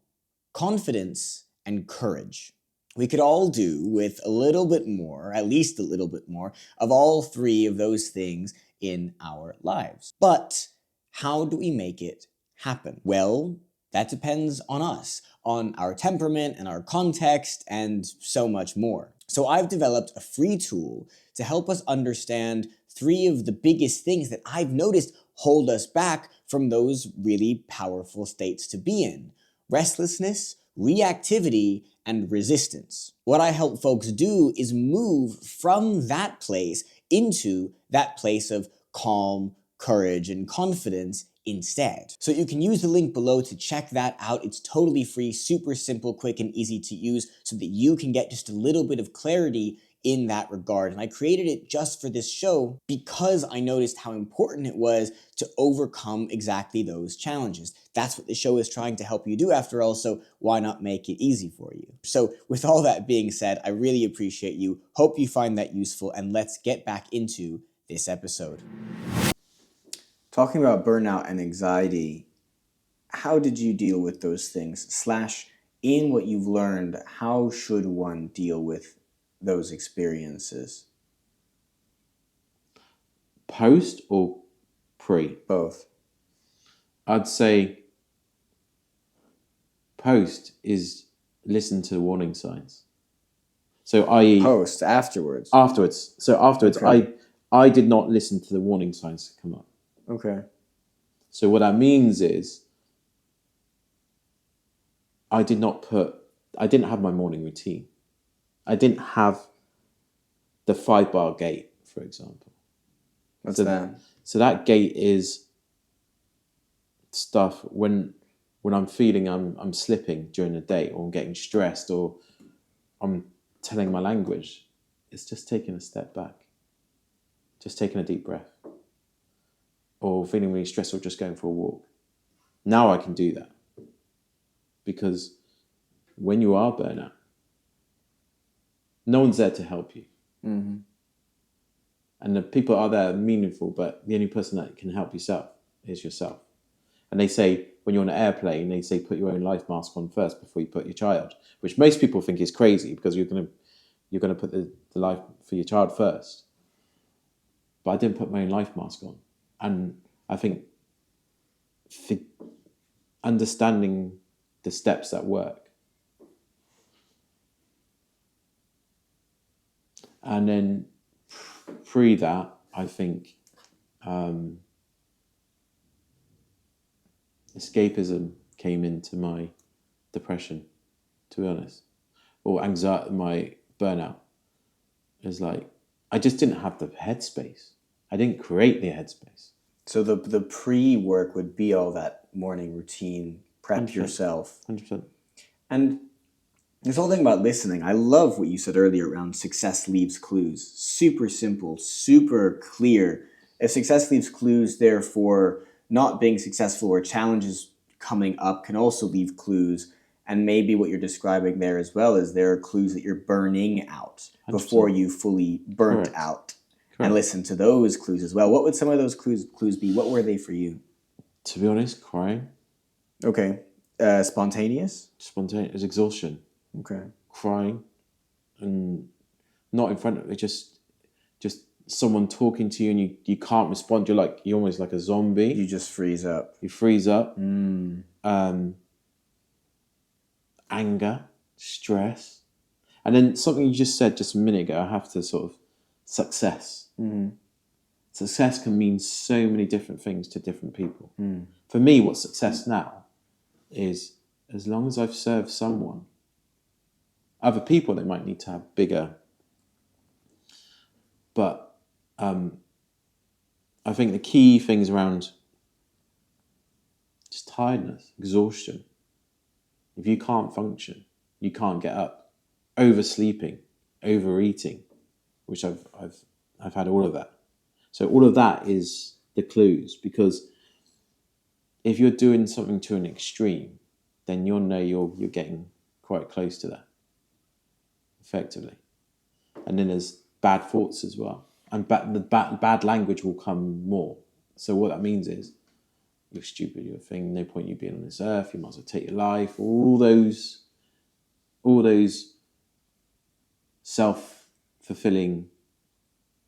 confidence, and courage. We could all do with a little bit more, at least a little bit more, of all 3 of those things in our lives. But how do we make it happen? Well, that depends on us, on our temperament and our context, and so much more. So I've developed a free tool to help us understand 3 of the biggest things that I've noticed hold us back from those really powerful states to be in: restlessness, reactivity, and resistance. What I help folks do is move from that place into that place of calm, courage, and confidence instead. So you can use the link below to check that out. It's totally free, super simple, quick, and easy to use so that you can get just a little bit of clarity in that regard. And I created it just for this show because I noticed how important it was to overcome exactly those challenges. That's what the show is trying to help you do after all, so why not make it easy for you? So with all that being said, I really appreciate you. Hope you find that useful, and let's get back into this episode. Talking about burnout and anxiety, how did you deal with those things? / in what you've learned, how should one deal with those experiences? Post or pre? Both. I'd say post is listen to the warning signs. So i.e. Post, afterwards. Afterwards. So afterwards, Okay. I did not listen to the warning signs that come up. Okay. So what that means is I didn't have my morning routine. I didn't have the 5-bar gate, for example. What's that? So that gate is stuff when I'm feeling I'm slipping during the day, or I'm getting stressed, or I'm telling my language. It's just taking a step back. Just taking a deep breath. Or feeling really stressed, or just going for a walk. Now I can do that. Because when you are burnout, no one's there to help you. Mm-hmm. And the people are there meaningful, but the only person that can help yourself is yourself. And they say, when you're on an airplane, they say put your own life mask on first before you put your child, which most people think is crazy because you're gonna put the life for your child first. But I didn't put my own life mask on. And I think understanding the steps that work. And then pre that, I think escapism came into my depression, to be honest, or anxiety, my burnout. Is like, I just didn't have the headspace. I didn't create the headspace. So the pre-work would be all that morning routine, prep 100%. yourself. 100%. And this whole thing about listening, I love what you said earlier around success leaves clues. Super simple, super clear. If success leaves clues, therefore not being successful or challenges coming up can also leave clues. And maybe what you're describing there as well is there are clues that you're burning out 100%. before you fully burnt Correct. out. Correct. And listen to those clues as well. What would some of those clues be? What were they for you? To be honest, crying. Okay. Spontaneous? Spontaneous exhaustion. Okay. Crying. And not in front of it, just someone talking to you and you can't respond. You're almost like a zombie. You just freeze up. You freeze up. Anger, stress. And then something you just said just a minute ago, I have to sort of success. Mm-hmm. Success can mean so many different things to different people. For me, what's success now is, as long as I've served someone, other people, they might need to have bigger. But I think the key things around just tiredness, exhaustion. If you can't function, you can't get up. Oversleeping, overeating, which I've had all of that. So all of that is the clues, because if you're doing something to an extreme, then you'll know you're getting quite close to that, effectively. And then there's bad thoughts as well, and the bad language will come more. So what that means is, you're stupid, you're a thing, no point you being on this earth, you might as well take your life, all those self-fulfilling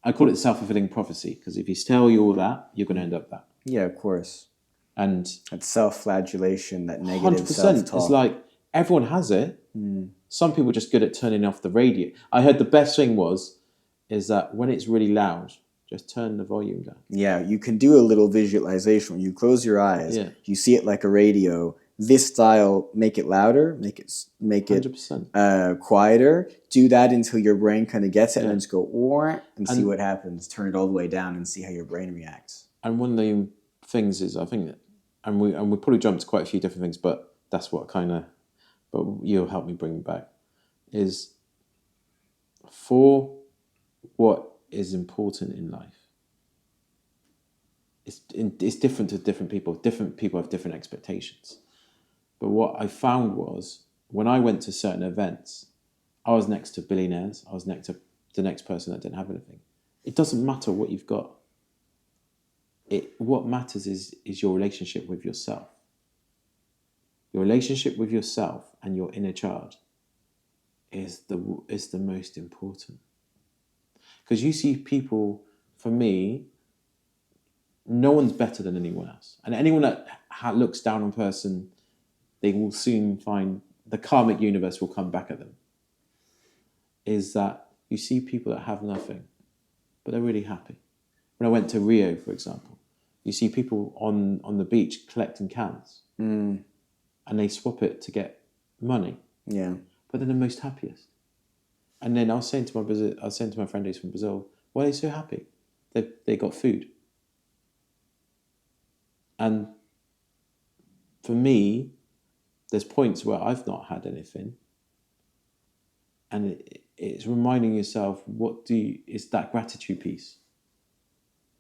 I call it self-fulfilling prophecy, because if you tell you all that, you're going to end up that. Yeah, of course. And that self-flagellation, that negative 100%, self-talk. it's like everyone has it. Some people are just good at turning off the radio. I heard the best thing is that when it's really loud, just turn the volume down. Yeah, you can do a little visualization. When you close your eyes, you see it like a radio. This style, make it louder, make it 100%. Quieter. Do that until your brain kind of gets it, and then just go and see what happens. Turn it all the way down and see how your brain reacts. And one of the things is, I think that, and we probably jumped to quite a few different things, but that's what but you'll help me bring back, is for what is important in life. It's different to different people. Different people have different expectations. But what I found was, when I went to certain events, I was next to billionaires. I was next to the next person that didn't have anything. It doesn't matter what you've got. What matters is your relationship with yourself. Your relationship with yourself and your inner child is the most important. Because you see people, for me, no one's better than anyone else. And anyone that looks down on a person, they will soon find the karmic universe will come back at them. Is that you see people that have nothing, but they're really happy. When I went to Rio, for example, you see people on the beach collecting cans. And they swap it to get money. Yeah. But they're the most happiest. And then I was saying to my friend who's from Brazil, why are they so happy? They got food. And for me, there's points where I've not had anything. And it's reminding yourself, it's that gratitude piece.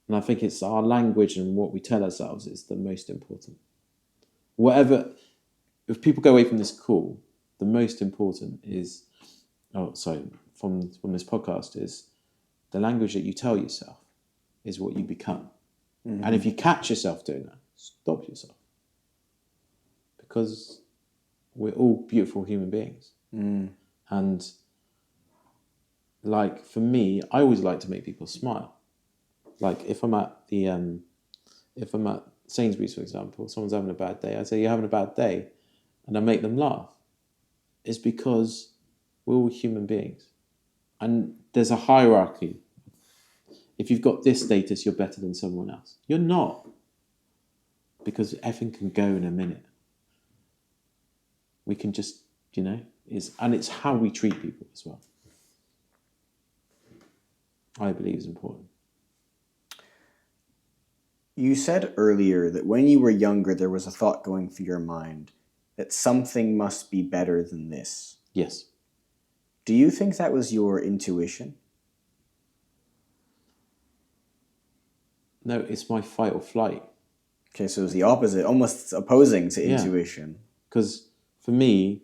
And I think it's our language and what we tell ourselves is the most important. If people go away from this call, the most important is, from this podcast, is the language that you tell yourself is what you become. Mm-hmm. And if you catch yourself doing that, stop yourself. Because we're all beautiful human beings. And like, for me, I always like to make people smile. Like if I'm at Sainsbury's, for example, someone's having a bad day, I say, you're having a bad day, and I make them laugh. It's because we're all human beings. And there's a hierarchy. If you've got this status, you're better than someone else. You're not. Because everything can go in a minute. We can just, it's how we treat people as well. I believe is important. You said earlier that when you were younger, there was a thought going through your mind that something must be better than this. Yes. Do you think that was your intuition? No, it's my fight or flight. Okay, so it was the opposite, almost opposing to intuition. Because for me,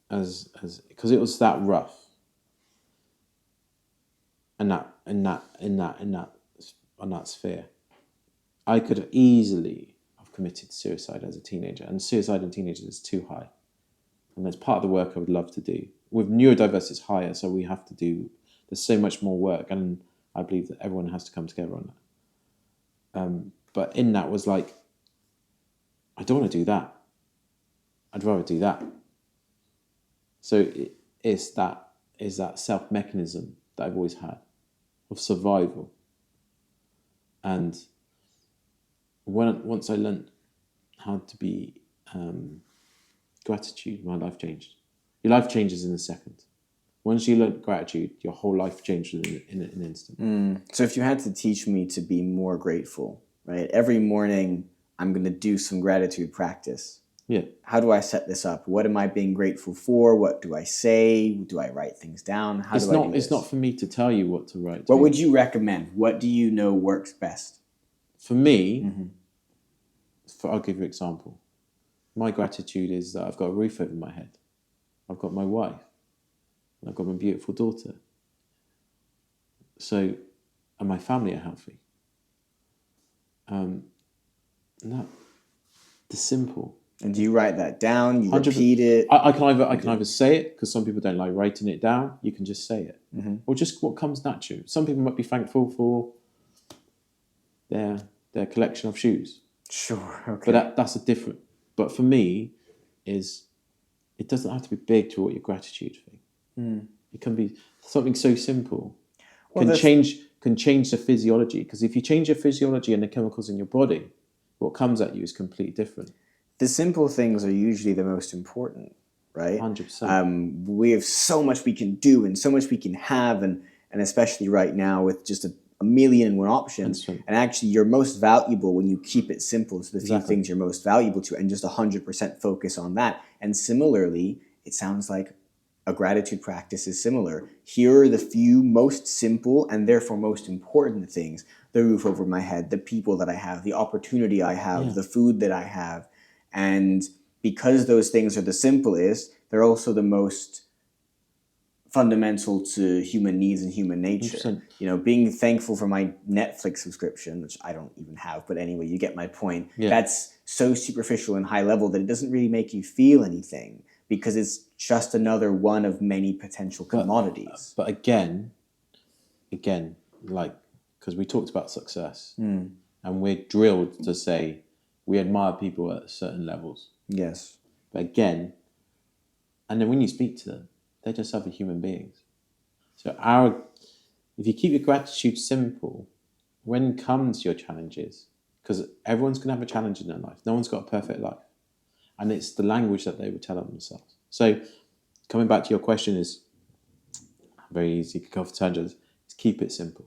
because it was that rough, and in that sphere, I could have easily have committed suicide as a teenager, and suicide in teenagers is too high, and that's part of the work I would love to do. With neurodiverse, it's higher, so we have to do. There's so much more work, and I believe that everyone has to come together on that. But in that was like, I don't want to do that. I'd rather do that. So it's that self mechanism that I've always had of survival. And once I learned how to be gratitude, my life changed. Your life changes in a second. Once you learn gratitude, your whole life changed in an instant. So if you had to teach me to be more grateful, right? Every morning I'm going to do some gratitude practice. Yeah. How do I set this up? What am I being grateful for? What do I say? Do I write things down? How do I do this? It's not for me to tell you what to write. What would you recommend? What do you know works best? For me, I'll give you an example. My gratitude is that I've got a roof over my head. I've got my wife. And I've got my beautiful daughter. So, and my family are healthy. The simple. And do you write that down? You 100%. repeat it? I can either say it, because some people don't like writing it down. You can just say it. Or just what comes natural. Some people might be thankful for their collection of shoes. Sure, okay. But that's a different... But for me, it doesn't have to be big to what your gratitude thing. It can be something so simple. Can change the physiology. Because if you change your physiology and the chemicals in your body, what comes at you is completely different. The simple things are usually the most important, right? 100%. We have so much we can do and so much we can have, and especially right now with just a million and one options. And actually, you're most valuable when you keep it simple to the few things you're most valuable to, and just 100% focus on that. And similarly, it sounds like a gratitude practice is similar. Here are the few most simple and therefore most important things: the roof over my head, the people that I have, the opportunity I have, the food that I have. And because those things are the simplest, they're also the most fundamental to human needs and human nature. 100%. You know, being thankful for my Netflix subscription, which I don't even have, but anyway, you get my point. Yeah. That's so superficial and high level that it doesn't really make you feel anything, because it's just another one of many potential commodities. But again, like, because we talked about success, and we're drilled to say we admire people at certain levels. Yes. But again, and then when you speak to them, they're just other human beings. So if you keep your gratitude simple, when comes your challenges, because everyone's going to have a challenge in their life. No one's got a perfect life. And it's the language that they would tell themselves. So coming back to your question is very easy to go off tangents, is keep it simple.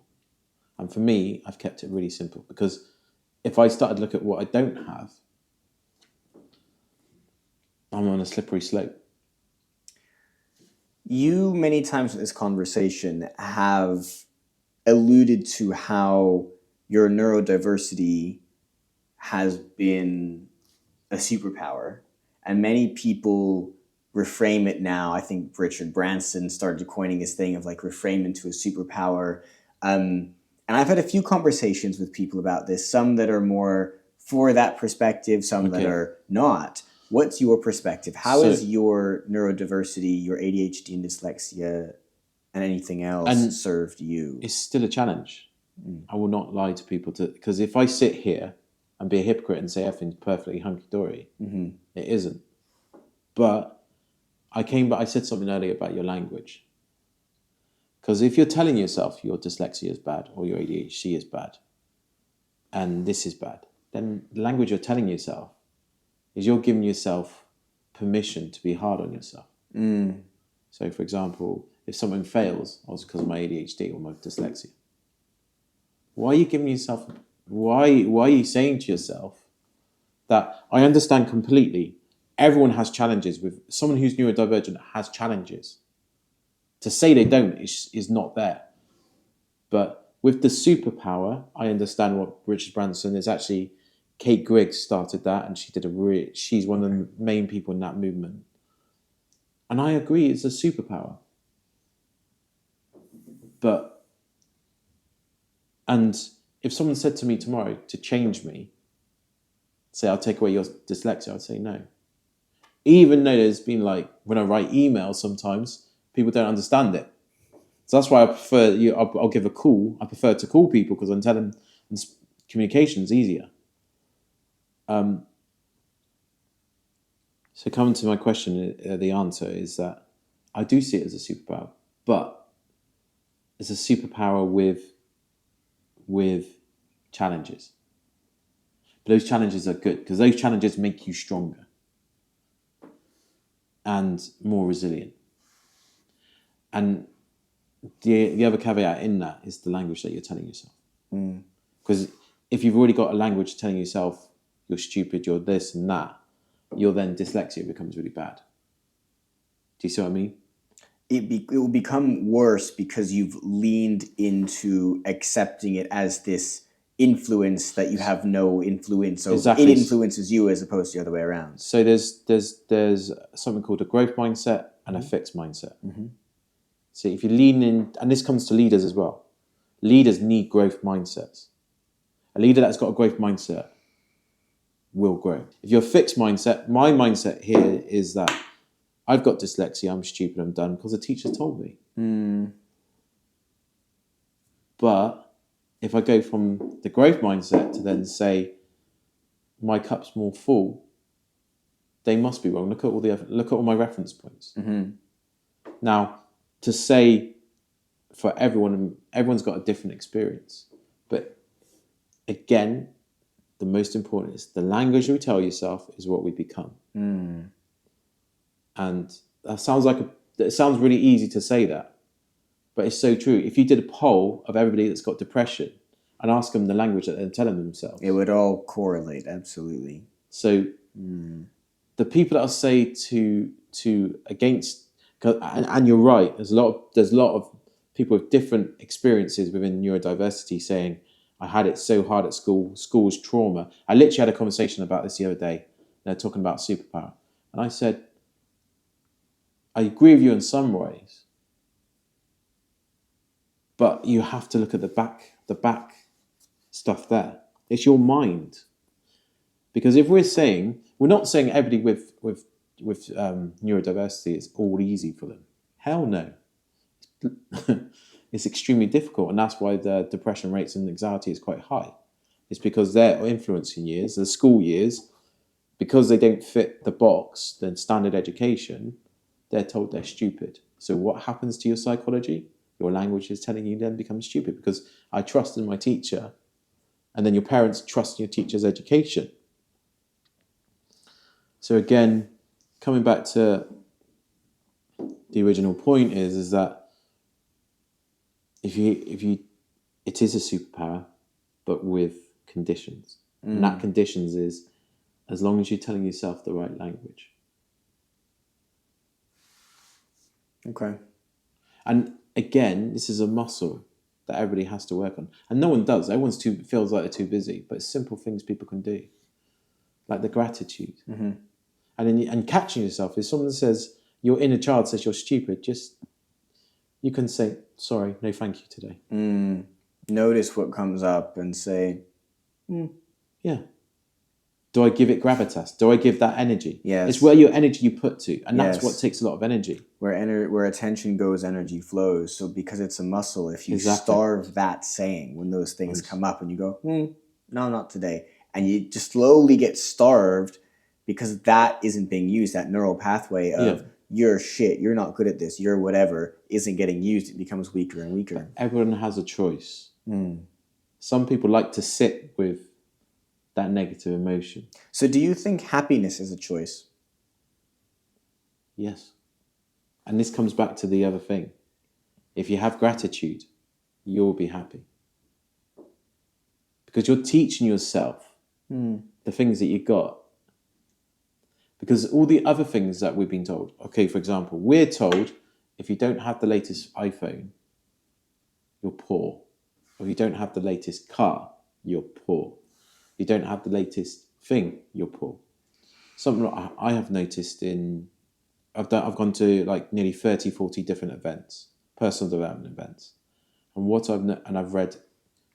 And for me, I've kept it really simple, because if I started to look at what I don't have, I'm on a slippery slope. You, many times in this conversation, have alluded to how your neurodiversity has been a superpower, and many people reframe it now. I think Richard Branson started coining this thing of like reframe into a superpower. And I've had a few conversations with people about this, some that are more for that perspective, some that are not. What's your perspective? How is your neurodiversity, your ADHD and dyslexia, and anything else served you? It's still a challenge. I will not lie to people, because if I sit here and be a hypocrite and say everything's perfectly hunky-dory, it isn't. But I said something earlier about your language. Because if you're telling yourself your dyslexia is bad or your ADHD is bad and this is bad, then the language you're telling yourself is you're giving yourself permission to be hard on yourself. So, for example, if something fails, it's because of my ADHD or my dyslexia. Why are you giving yourself... Why are you saying to yourself that I understand completely everyone has challenges with... Someone who's neurodivergent has challenges. To say they don't is not there. But with the superpower, I understand what Richard Branson is actually... Kate Griggs started that, and she's one of the main people in that movement. And I agree, it's a superpower. And if someone said to me tomorrow to change me, say I'll take away your dyslexia, I'd say no. Even though there's been like, when I write emails sometimes, people don't understand it. So that's why I prefer I'll give a call. I prefer to call people, because I'm telling them communication is easier. So coming to my question, the answer is that I do see it as a superpower, but it's a superpower with challenges. But those challenges are good, because those challenges make you stronger and more resilient. And the other caveat in that is the language that you're telling yourself. Because if you've already got a language telling yourself you're stupid, you're this and that, then dyslexia becomes really bad. Do you see what I mean? It will become worse because you've leaned into accepting it as this influence that you have no influence over. Exactly. It influences you as opposed to the other way around. So there's something called a growth mindset and a fixed mindset. So if you lean in, and this comes to leaders as well, leaders need growth mindsets. A leader that's got a growth mindset will grow. If you're a fixed mindset, my mindset here is that I've got dyslexia, I'm stupid, I'm done because the teacher told me. But if I go from the growth mindset to then say my cup's more full, they must be wrong. Look at all my reference points. Now, to say for everyone's got a different experience, but again, the most important is the language we tell yourself is what we become. And that it sounds really easy to say that, but it's so true. If you did a poll of everybody that's got depression and ask them the language that they're telling themselves, it would all correlate, absolutely. So the people that I say to against, and you're right, there's a lot of people with different experiences within neurodiversity saying, I had it so hard at school's trauma. I literally had a conversation about this the other day. They're talking about superpower. And I said, I agree with you in some ways, but you have to look at the back stuff there. It's your mind. Because if we're not saying everybody with neurodiversity is all easy for them. Hell no. It's extremely difficult, and that's why the depression rates and anxiety is quite high. It's because their influencing years, the school years, because they don't fit the box, the standard education, they're told they're stupid. So what happens to your psychology? Your language is telling you then become stupid because I trust in my teacher, and then your parents trust in your teacher's education. So again, coming back to the original point is that if you it is a superpower, but with conditions. And that conditions is as long as you're telling yourself the right language. Okay. And again, this is a muscle that everybody has to work on. And no one does. Everyone feels like they're too busy, but it's simple things people can do. Like the gratitude. And catching yourself. If someone says, your inner child says you're stupid, you can say, sorry, no thank you today. Notice what comes up and say, yeah. Do I give it gravitas? Do I give that energy? Yes. It's where your energy you put to. And that's what takes a lot of energy. Where attention goes, energy flows. So because it's a muscle, if you starve that saying, when those things come up and you go, no, not today. And you just slowly get starved because that isn't being used. That neural pathway of you're shit, you're not good at this, you're whatever, isn't getting used. It becomes weaker and weaker. But everyone has a choice. Some people like to sit with that negative emotion. So do you think happiness is a choice? Yes. And this comes back to the other thing. If you have gratitude, you'll be happy. Because you're teaching yourself the things that you got. Because all the other things that we've been told, okay, for example, we're told if you don't have the latest iPhone, you're poor. Or if you don't have the latest car, you're poor. If you don't have the latest thing, you're poor. Something I have noticed I've gone to like nearly 30, 40 different events, personal development events. And I've read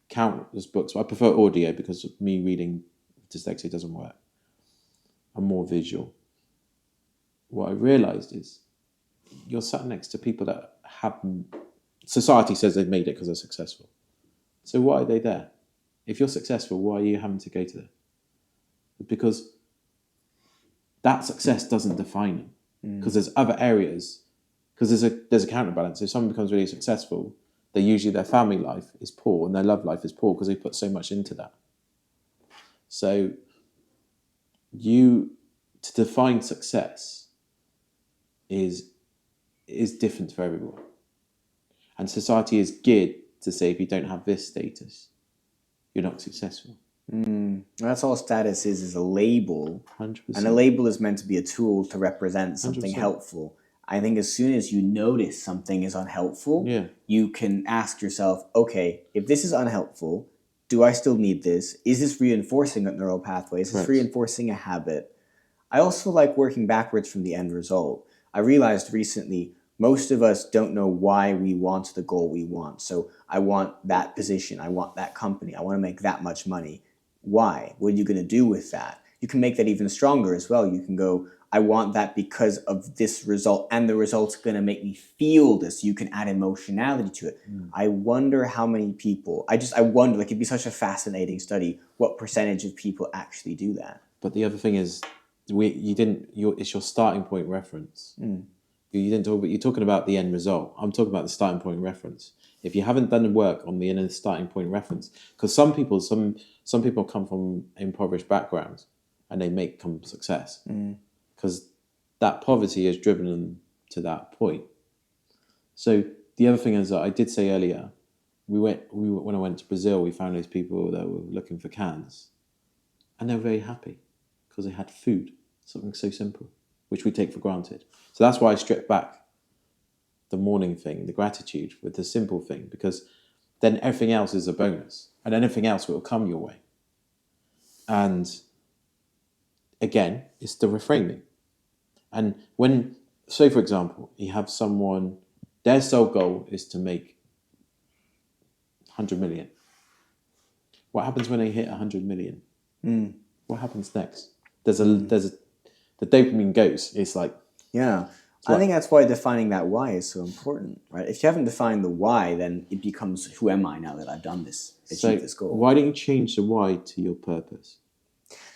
countless books. I prefer audio because me reading dyslexia doesn't work. I'm more visual. What I realised is you're sat next to people that society says they've made it because they're successful. So why are they there? If you're successful, why are you having to go to them? Because that success doesn't define them. Because there's other areas. Because there's a counterbalance. If someone becomes really successful, their family life is poor and their love life is poor because they put so much into that. So to define success is different for everyone. And society is geared to say if you don't have this status, you're not successful. That's all status is a label. 100%. And a label is meant to be a tool to represent something 100%. helpful. I think as soon as you notice something is unhelpful, you can ask yourself, okay, if this is unhelpful, do I still need this? Is this reinforcing a neural pathway? Is this reinforcing a habit? I also like working backwards from the end result. I realized recently most of us don't know why we want the goal we want. So I want that position. I want that company. I want to make that much money. Why? What are you going to do with that? you can make that even stronger as well. You can go, I want that because of this result, and the result's going to make me feel this. You can add emotionality to it. I wonder how many people, I wonder, like, it'd be such a fascinating study, what percentage of people actually do that. But the other thing is, it's your starting point reference. You didn't talk, but you're talking about the end result. I'm talking about the starting point reference. If you haven't done the work on the end starting point reference, because some people come from impoverished backgrounds and they make some success because that poverty has driven them to that point. So the other thing is that I did say earlier, when I went to Brazil, we found those people that were looking for cans, and they were very happy because they had food, something so simple, which we take for granted. So that's why I stripped back the morning thing, the gratitude, with the simple thing, because then everything else is a bonus, and anything else will come your way. And again, it's the reframing. And for example, you have someone, their sole goal is to make 100 million. What happens when they hit 100 million? What happens next? The dopamine goes. It's like, yeah. I think that's why defining that why is so important, right? If you haven't defined the why, then it becomes, who am I now that I've done this, achieved this goal? Why don't you change the why to your purpose?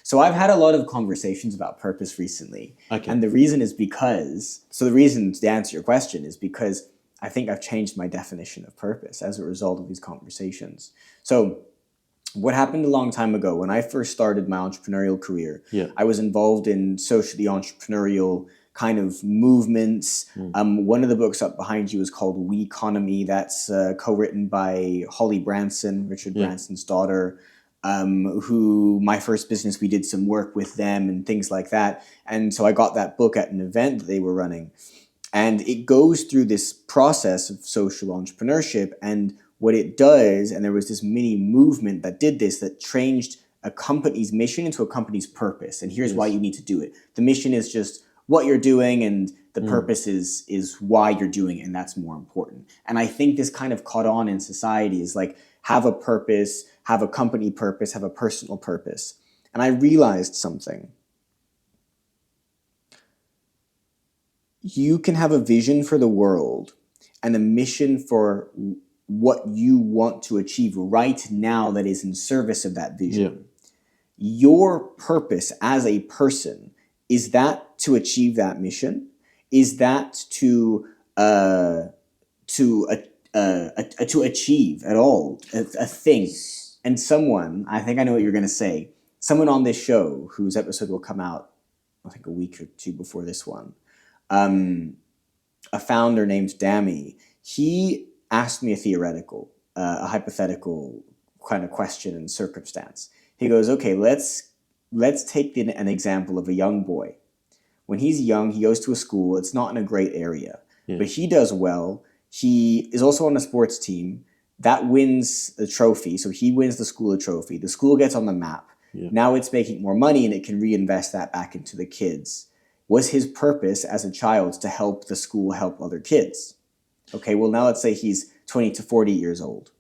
So I've had a lot of conversations about purpose recently. Okay. And the reason is to answer your question is because I think I've changed my definition of purpose as a result of these conversations. So what happened a long time ago, when I first started my entrepreneurial career, I was involved in socially entrepreneurial kind of movements. One of the books up behind you is called We Economy. That's co-written by Holly Branson, Richard Branson's daughter, who my first business, we did some work with them and things like that. And so I got that book at an event that they were running. And it goes through this process of social entrepreneurship, and what it does, and there was this mini movement that did this, that changed a company's mission into a company's purpose. And here's why you need to do it. The mission is just what you're doing, and the purpose is why you're doing it, and that's more important. And I think this kind of caught on in society, is like, have a purpose, have a company purpose, have a personal purpose. And I realized something. You can have a vision for the world and a mission for what you want to achieve right now that is in service of that vision. Your purpose as a person, is that to achieve that mission? Is that to achieve at all a thing? And someone, I think I know what you're going to say, someone on this show whose episode will come out, I think a week or two before this one, a founder named Dami, he asked me a hypothetical kind of question and circumstance. He goes, okay, let's take an example of a young boy. When he's young, he goes to a school. It's not in a great area, but he does well. He is also on a sports team that wins the trophy. So he wins the school a trophy. The school gets on the map. Now it's making more money, and it can reinvest that back into the kids. Was his purpose as a child to help the school help other kids? Okay, well, now let's say he's 20 to 40 years old.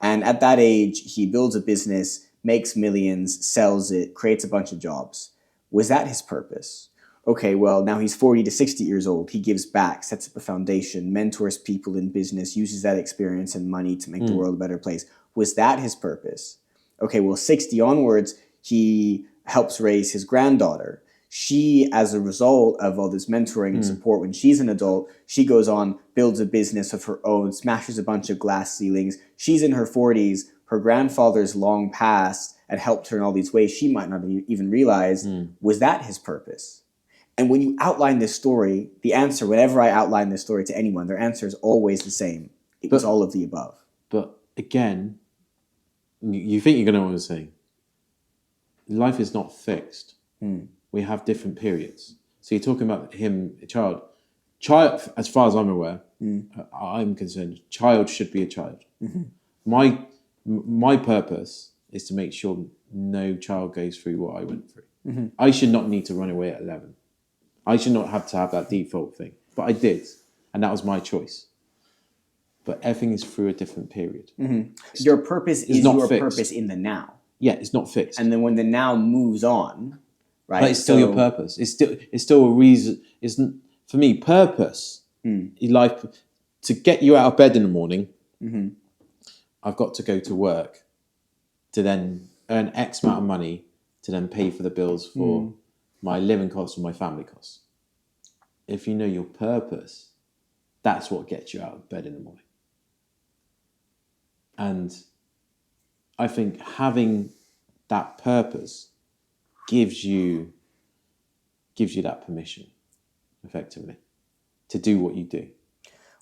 And at that age, he builds a business, makes millions, sells it, creates a bunch of jobs. Was that his purpose? Okay, well, now he's 40 to 60 years old. He gives back, sets up a foundation, mentors people in business, uses that experience and money to make the world a better place. Was that his purpose? Okay, well, 60 onwards, he helps raise his granddaughter. She, as a result of all this mentoring and support, when she's an adult, she goes on, builds a business of her own, smashes a bunch of glass ceilings. She's in her 40s. Her grandfather's long passed and helped her in all these ways she might not even realize. Was that his purpose? And when you outline this story, the answer, whenever I outline this story to anyone, their answer is always the same. It was all of the above. But again, you think you're going to know what I'm saying. Life is not fixed. We have different periods. So you're talking about him, a child, as far as I'm aware, I'm concerned, child should be a child. My purpose is to make sure no child goes through what I went through. I should not need to run away at 11. I should not have to have that default thing. But I did, and that was my choice. But everything is through a different period. Your purpose is your purpose in the now. Yeah, it's not fixed. And then when the now moves on, right? But it's still your purpose. It's still a reason. Isn't for me purpose in life to get you out of bed in the morning. I've got to go to work to then earn X amount of money to then pay for the bills for my living costs and my family costs. If you know your purpose, that's what gets you out of bed in the morning. And I think having that purpose gives you that permission, effectively, to do what you do.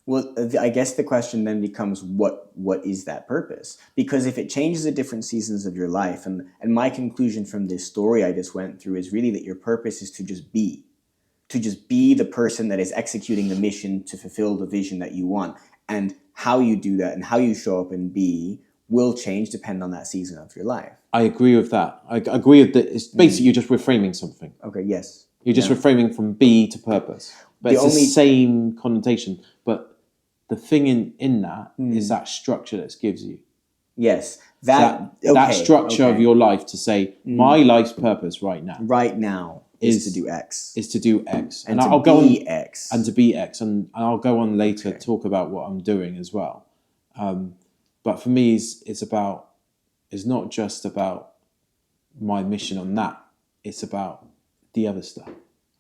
Well, I guess the question then becomes, what is that purpose? Because if it changes at different seasons of your life, and my conclusion from this story I just went through is really that your purpose is to just be the person that is executing the mission to fulfill the vision that you want. And how you do that and how you show up and be will change depending on that season of your life. I agree with that. I agree with that. It's basically you're just reframing something. Okay, yes. You're just reframing from be to purpose. But it's the same connotation. But the thing in that is that structure that gives you. Yes. That structure of your life to say, my life's purpose right now is to do X. Is to do X. And I'll go on X. And to be X. And I'll go on later to talk about what I'm doing as well. But for me, it's not just about my mission on that. It's about the other stuff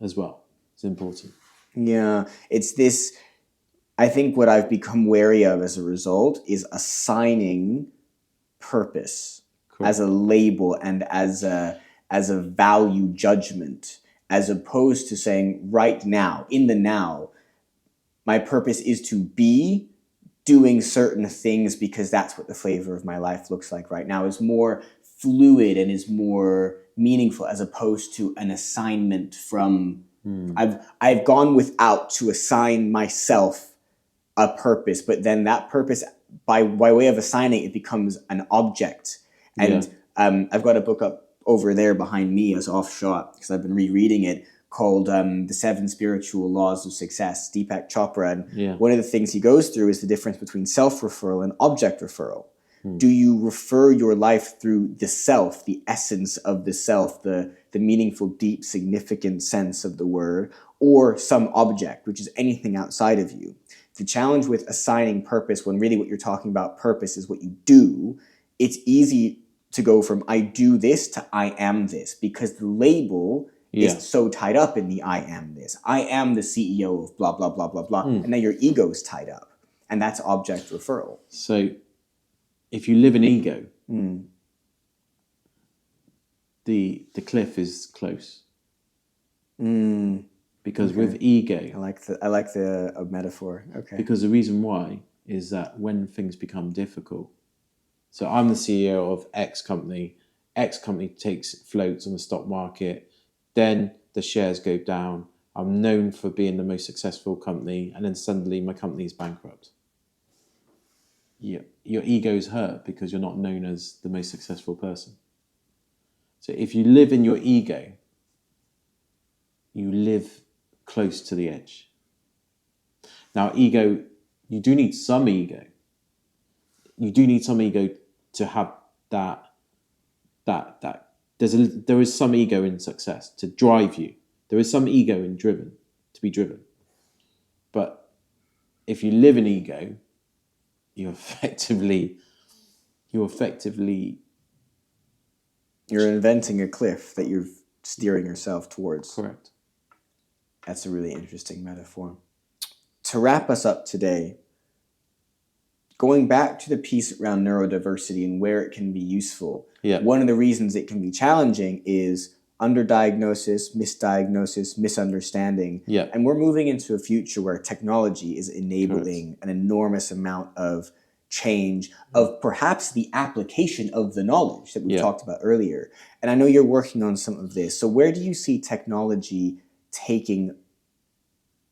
as well. It's important. Yeah. It's this, I think what I've become wary of as a result is assigning purpose as a label and as a value judgment, as opposed to saying right now, in the now, my purpose is to be doing certain things because that's what the flavor of my life looks like right now, is more fluid and is more meaningful, as opposed to an assignment from I've gone without to assign myself a purpose, but then that purpose by way of assigning it becomes an object. And I've got a book up over there behind me as off shot because I've been rereading it, called The 7 Spiritual Laws of Success, Deepak Chopra. And one of the things he goes through is the difference between self-referral and object referral. Do you refer your life through the self, the essence of the self, the meaningful, deep, significant sense of the word, or some object, which is anything outside of you? The challenge with assigning purpose, when really what you're talking about purpose is what you do, it's easy to go from I do this to I am this, because the label is so tied up in the I am this. I am the CEO of blah, blah, blah, blah, blah. And now your ego's tied up. And that's object referral. So if you live in ego, the cliff is close. Because with ego, I like the metaphor. Okay. Because the reason why is that when things become difficult, so I'm the CEO of X company floats on the stock market, then the shares go down. I'm known for being the most successful company, and then suddenly my company is bankrupt. Your ego's hurt because you're not known as the most successful person. So if you live in your ego, you live close to the edge. Now, ego, you do need some ego. You do need some ego to have that. There is some ego in success to drive you. There is some ego in to be driven. But if you live in ego, you're effectively inventing a cliff that you're steering yourself towards. Correct. That's a really interesting metaphor. To wrap us up today, going back to the piece around neurodiversity and where it can be useful, one of the reasons it can be challenging is underdiagnosis, misdiagnosis, misunderstanding. And we're moving into a future where technology is enabling an enormous amount of change, of perhaps the application of the knowledge that we talked about earlier. And I know you're working on some of this. So where do you see technology taking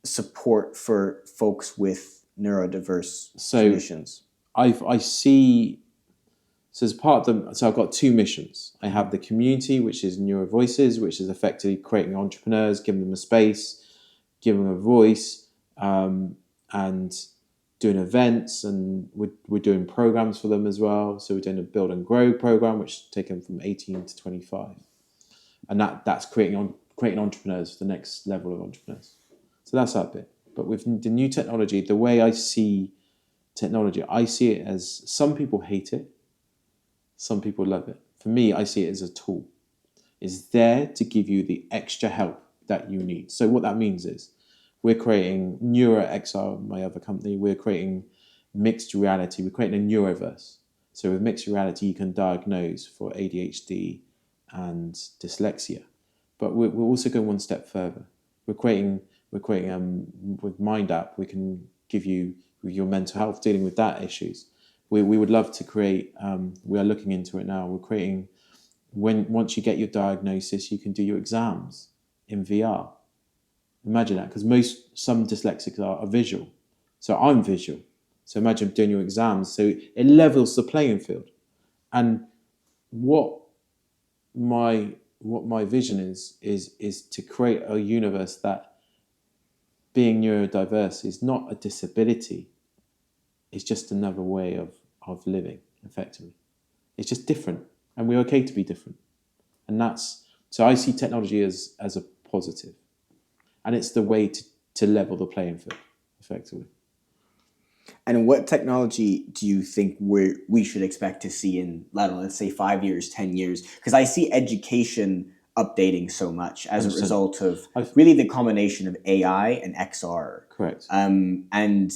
support for folks with neurodiverse conditions? I see. So as part of them, so I've got 2 missions. I have the community, which is NeuroVoices, which is effectively creating entrepreneurs, giving them a space, giving them a voice, and doing events, and we're doing programs for them as well. So we're doing a Build and Grow program, which is taken from 18 to 25. and that's creating entrepreneurs, the next level of entrepreneurs. So that's that bit. But with the new technology, the way I see technology, I see it as some people hate it, some people love it. For me, I see it as a tool. It's there to give you the extra help that you need. So what that means is we're creating NeuroXR, my other company, we're creating mixed reality, we're creating a neuroverse. So with mixed reality, you can diagnose for ADHD and dyslexia. But we're also going one step further. We're creating with Mind App, we can give you with your mental health, dealing with that issues. We would love to create, we are looking into it now, we're creating, once you get your diagnosis, you can do your exams in VR. Imagine that, because some dyslexics are visual. So I'm visual. So imagine doing your exams. So it levels the playing field. And what my vision is to create a universe that being neurodiverse is not a disability. It's just another way of living, effectively. It's just different. And we're okay to be different. And so I see technology as a positive. And it's the way to level the playing field, effectively. And what technology do you think we should expect to see in, I don't know, let's say 5 years, 10 years? Because I see education updating so much as 100%. A result of really the combination of AI and XR. Correct. And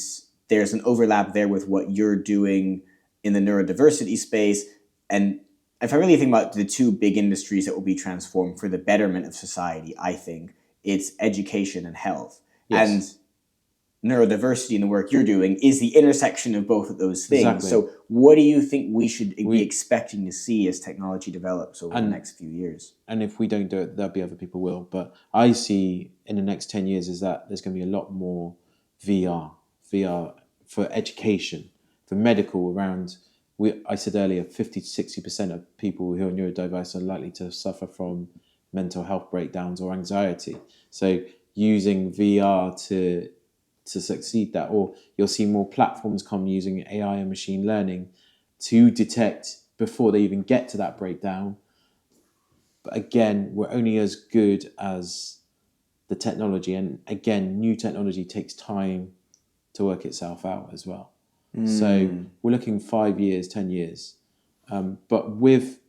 there's an overlap there with what you're doing in the neurodiversity space. And if I really think about the two big industries that will be transformed for the betterment of society, I think it's education and health. Yes. And neurodiversity in the work you're doing is the intersection of both of those things. Exactly. So what do you think we should be expecting to see as technology develops over the next few years? And if we don't do it, there'll be other people will. But I see in the next 10 years is that there's going to be a lot more VR for education, for medical around. I said earlier, 50 to 60% of people who are neurodiverse are likely to suffer from mental health breakdowns or anxiety. So using VR to succeed that, or you'll see more platforms come using AI and machine learning to detect before they even get to that breakdown. But again, we're only as good as the technology. And again, new technology takes time to work itself out as well. So we're looking 5 years, 10 years. But with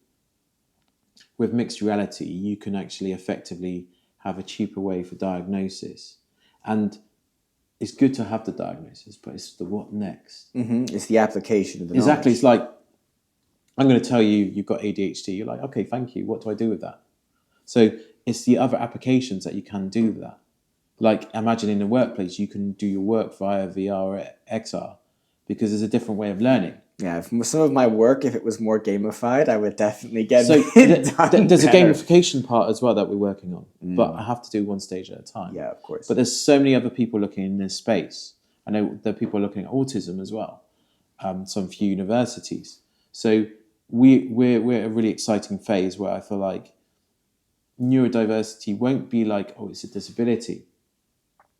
mixed reality, you can actually effectively have a cheaper way for diagnosis. And it's good to have the diagnosis, but it's the what next. Mm-hmm. It's the application of the Exactly. knowledge. It's like, I'm going to tell you you've got ADHD. You're like, okay, thank you. What do I do with that? So it's the other applications that you can do with that. Like imagine in the workplace, you can do your work via VR or XR because there's a different way of learning. Yeah, some of my work, if it was more gamified, I would definitely get so it done there's better. A gamification part as well that we're working on, but I have to do one stage at a time. Yeah, of course. But there's so many other people looking in this space. I know there are people looking at autism as well, some few universities. So we're at a really exciting phase where I feel like neurodiversity won't be like, oh, it's a disability.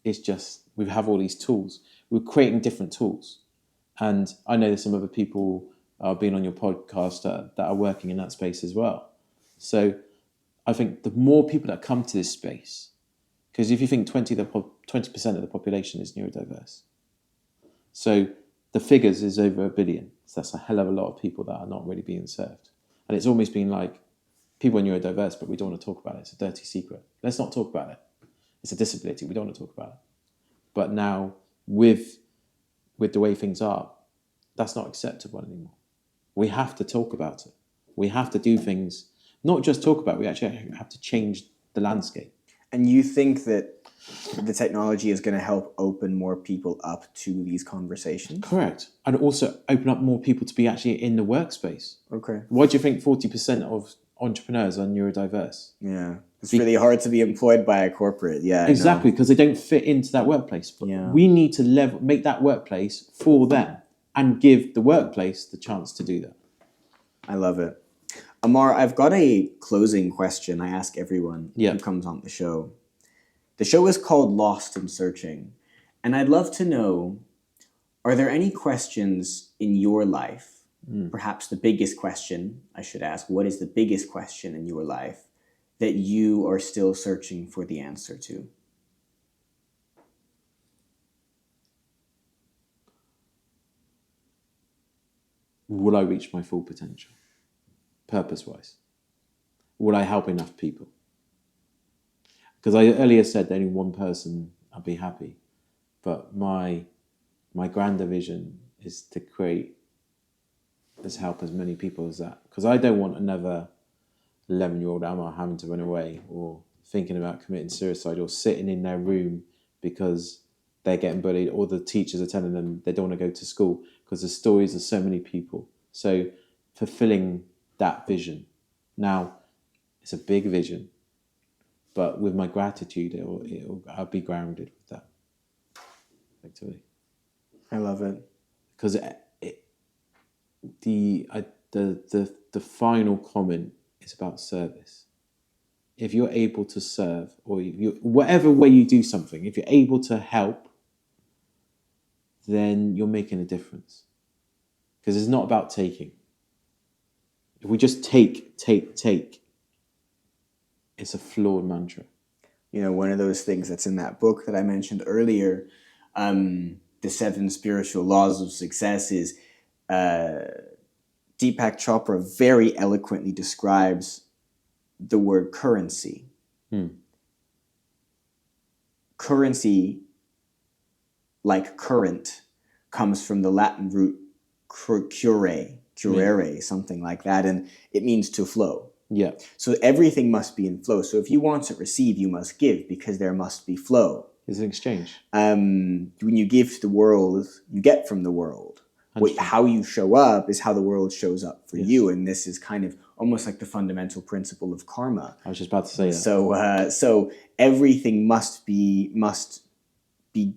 It's just we have all these tools. We're creating different tools. And I know there's some other people being on your podcast that are working in that space as well. So I think the more people that come to this space, because if you think 20% of the population is neurodiverse, so the figures is over 1 billion. So that's a hell of a lot of people that are not really being served. And it's almost been like, people are neurodiverse, but we don't want to talk about it. It's a dirty secret. Let's not talk about it. It's a disability. We don't want to talk about it. But now with the way things are, that's not acceptable anymore. We have to talk about it. We have to do things, not just talk about it, we actually have to change the landscape. And you think that the technology is going to help open more people up to these conversations? Correct. And also open up more people to be actually in the workspace. Okay. Why do you think 40% of entrepreneurs are neurodiverse? Yeah. It's really hard to be employed by a corporate. Yeah. Exactly, because they don't fit into that workplace. But we need to make that workplace for them and give the workplace the chance to do that. I love it. Ammar, I've got a closing question I ask everyone who comes on the show. The show is called Lost in Searching. And I'd love to know, are there any questions in your life, perhaps the biggest question I should ask, what is the biggest question in your life that you are still searching for the answer to? Will I reach my full potential, purpose-wise? Will I help enough people? Because I earlier said that only one person, I'd be happy. But my grander vision is to help as many people as that. Because I don't want another 11-year-old Ammar having to run away or thinking about committing suicide or sitting in their room because they're getting bullied or the teachers are telling them they don't want to go to school, because the stories of so many people. So fulfilling that vision. Now, it's a big vision, but with my gratitude, I'll be grounded with that. Actually, I love it. Because the final comment is about service. If you're able to serve, or whatever way you do something, if you're able to help, then you're making a difference. Because it's not about taking. If we just take, it's a flawed mantra. You know, one of those things that's in that book that I mentioned earlier, The 7 Spiritual Laws of Success, is Deepak Chopra very eloquently describes the word currency. Currency, like current, comes from the Latin root curere, something like that, and it means to flow. Yeah. So everything must be in flow. So if you want to receive, you must give, because there must be flow. It's an exchange. When you give to the world, you get from the world. How you show up is how the world shows up for you, and this is kind of almost like the fundamental principle of karma. I was just about to say that. So everything must be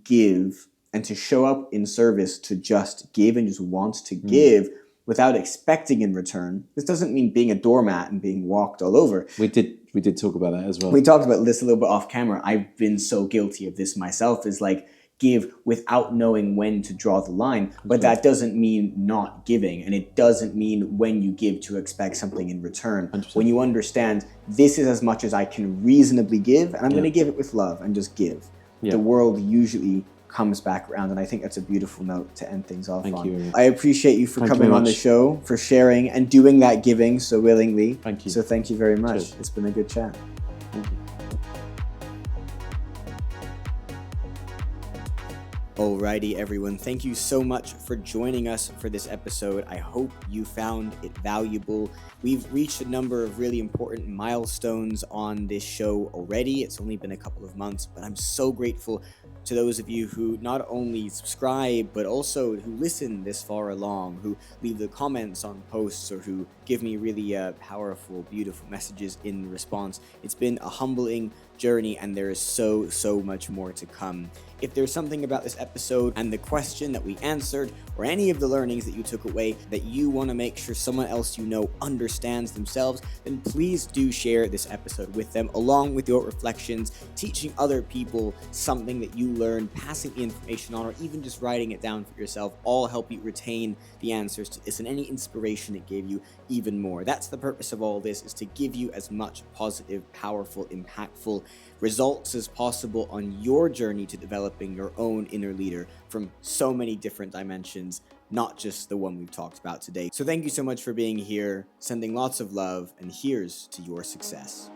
give, and to show up in service, to just give and just want to give without expecting in return. This doesn't mean being a doormat and being walked all over. We did talk about that as well. We talked about this a little bit off camera. I've been so guilty of this myself, is like give without knowing when to draw the line. But that doesn't mean not giving, and it doesn't mean when you give to expect something in return. 100%. When you understand this is as much as I can reasonably give, and I'm going to give it with love and just give. The world usually comes back around, and I think that's a beautiful note to end things off on. Thank you. I appreciate you for coming on the show, for sharing and doing that giving so willingly. Thank you. So thank you very much. Cheers. It's been a good chat. Thank you. Alrighty, everyone. Thank you so much for joining us for this episode. I hope you found it valuable. We've reached a number of really important milestones on this show already. It's only been a couple of months, but I'm so grateful to those of you who not only subscribe, but also who listen this far along, who leave the comments on posts, or who give me really powerful, beautiful messages in response. It's been a humbling journey, and there is so much more to come. If there's something about this episode and the question that we answered, or any of the learnings that you took away that you want to make sure someone else you know understands themselves, then please do share this episode with them, along with your reflections, teaching other people something that you learned, passing the information on, or even just writing it down for yourself. All help you retain the answers to this, and any inspiration it gave you even more. That's the purpose of all this, is to give you as much positive, powerful, impactful results as possible on your journey to developing your own inner leader from so many different dimensions, not just the one we've talked about today. So thank you so much for being here, sending lots of love, and here's to your success.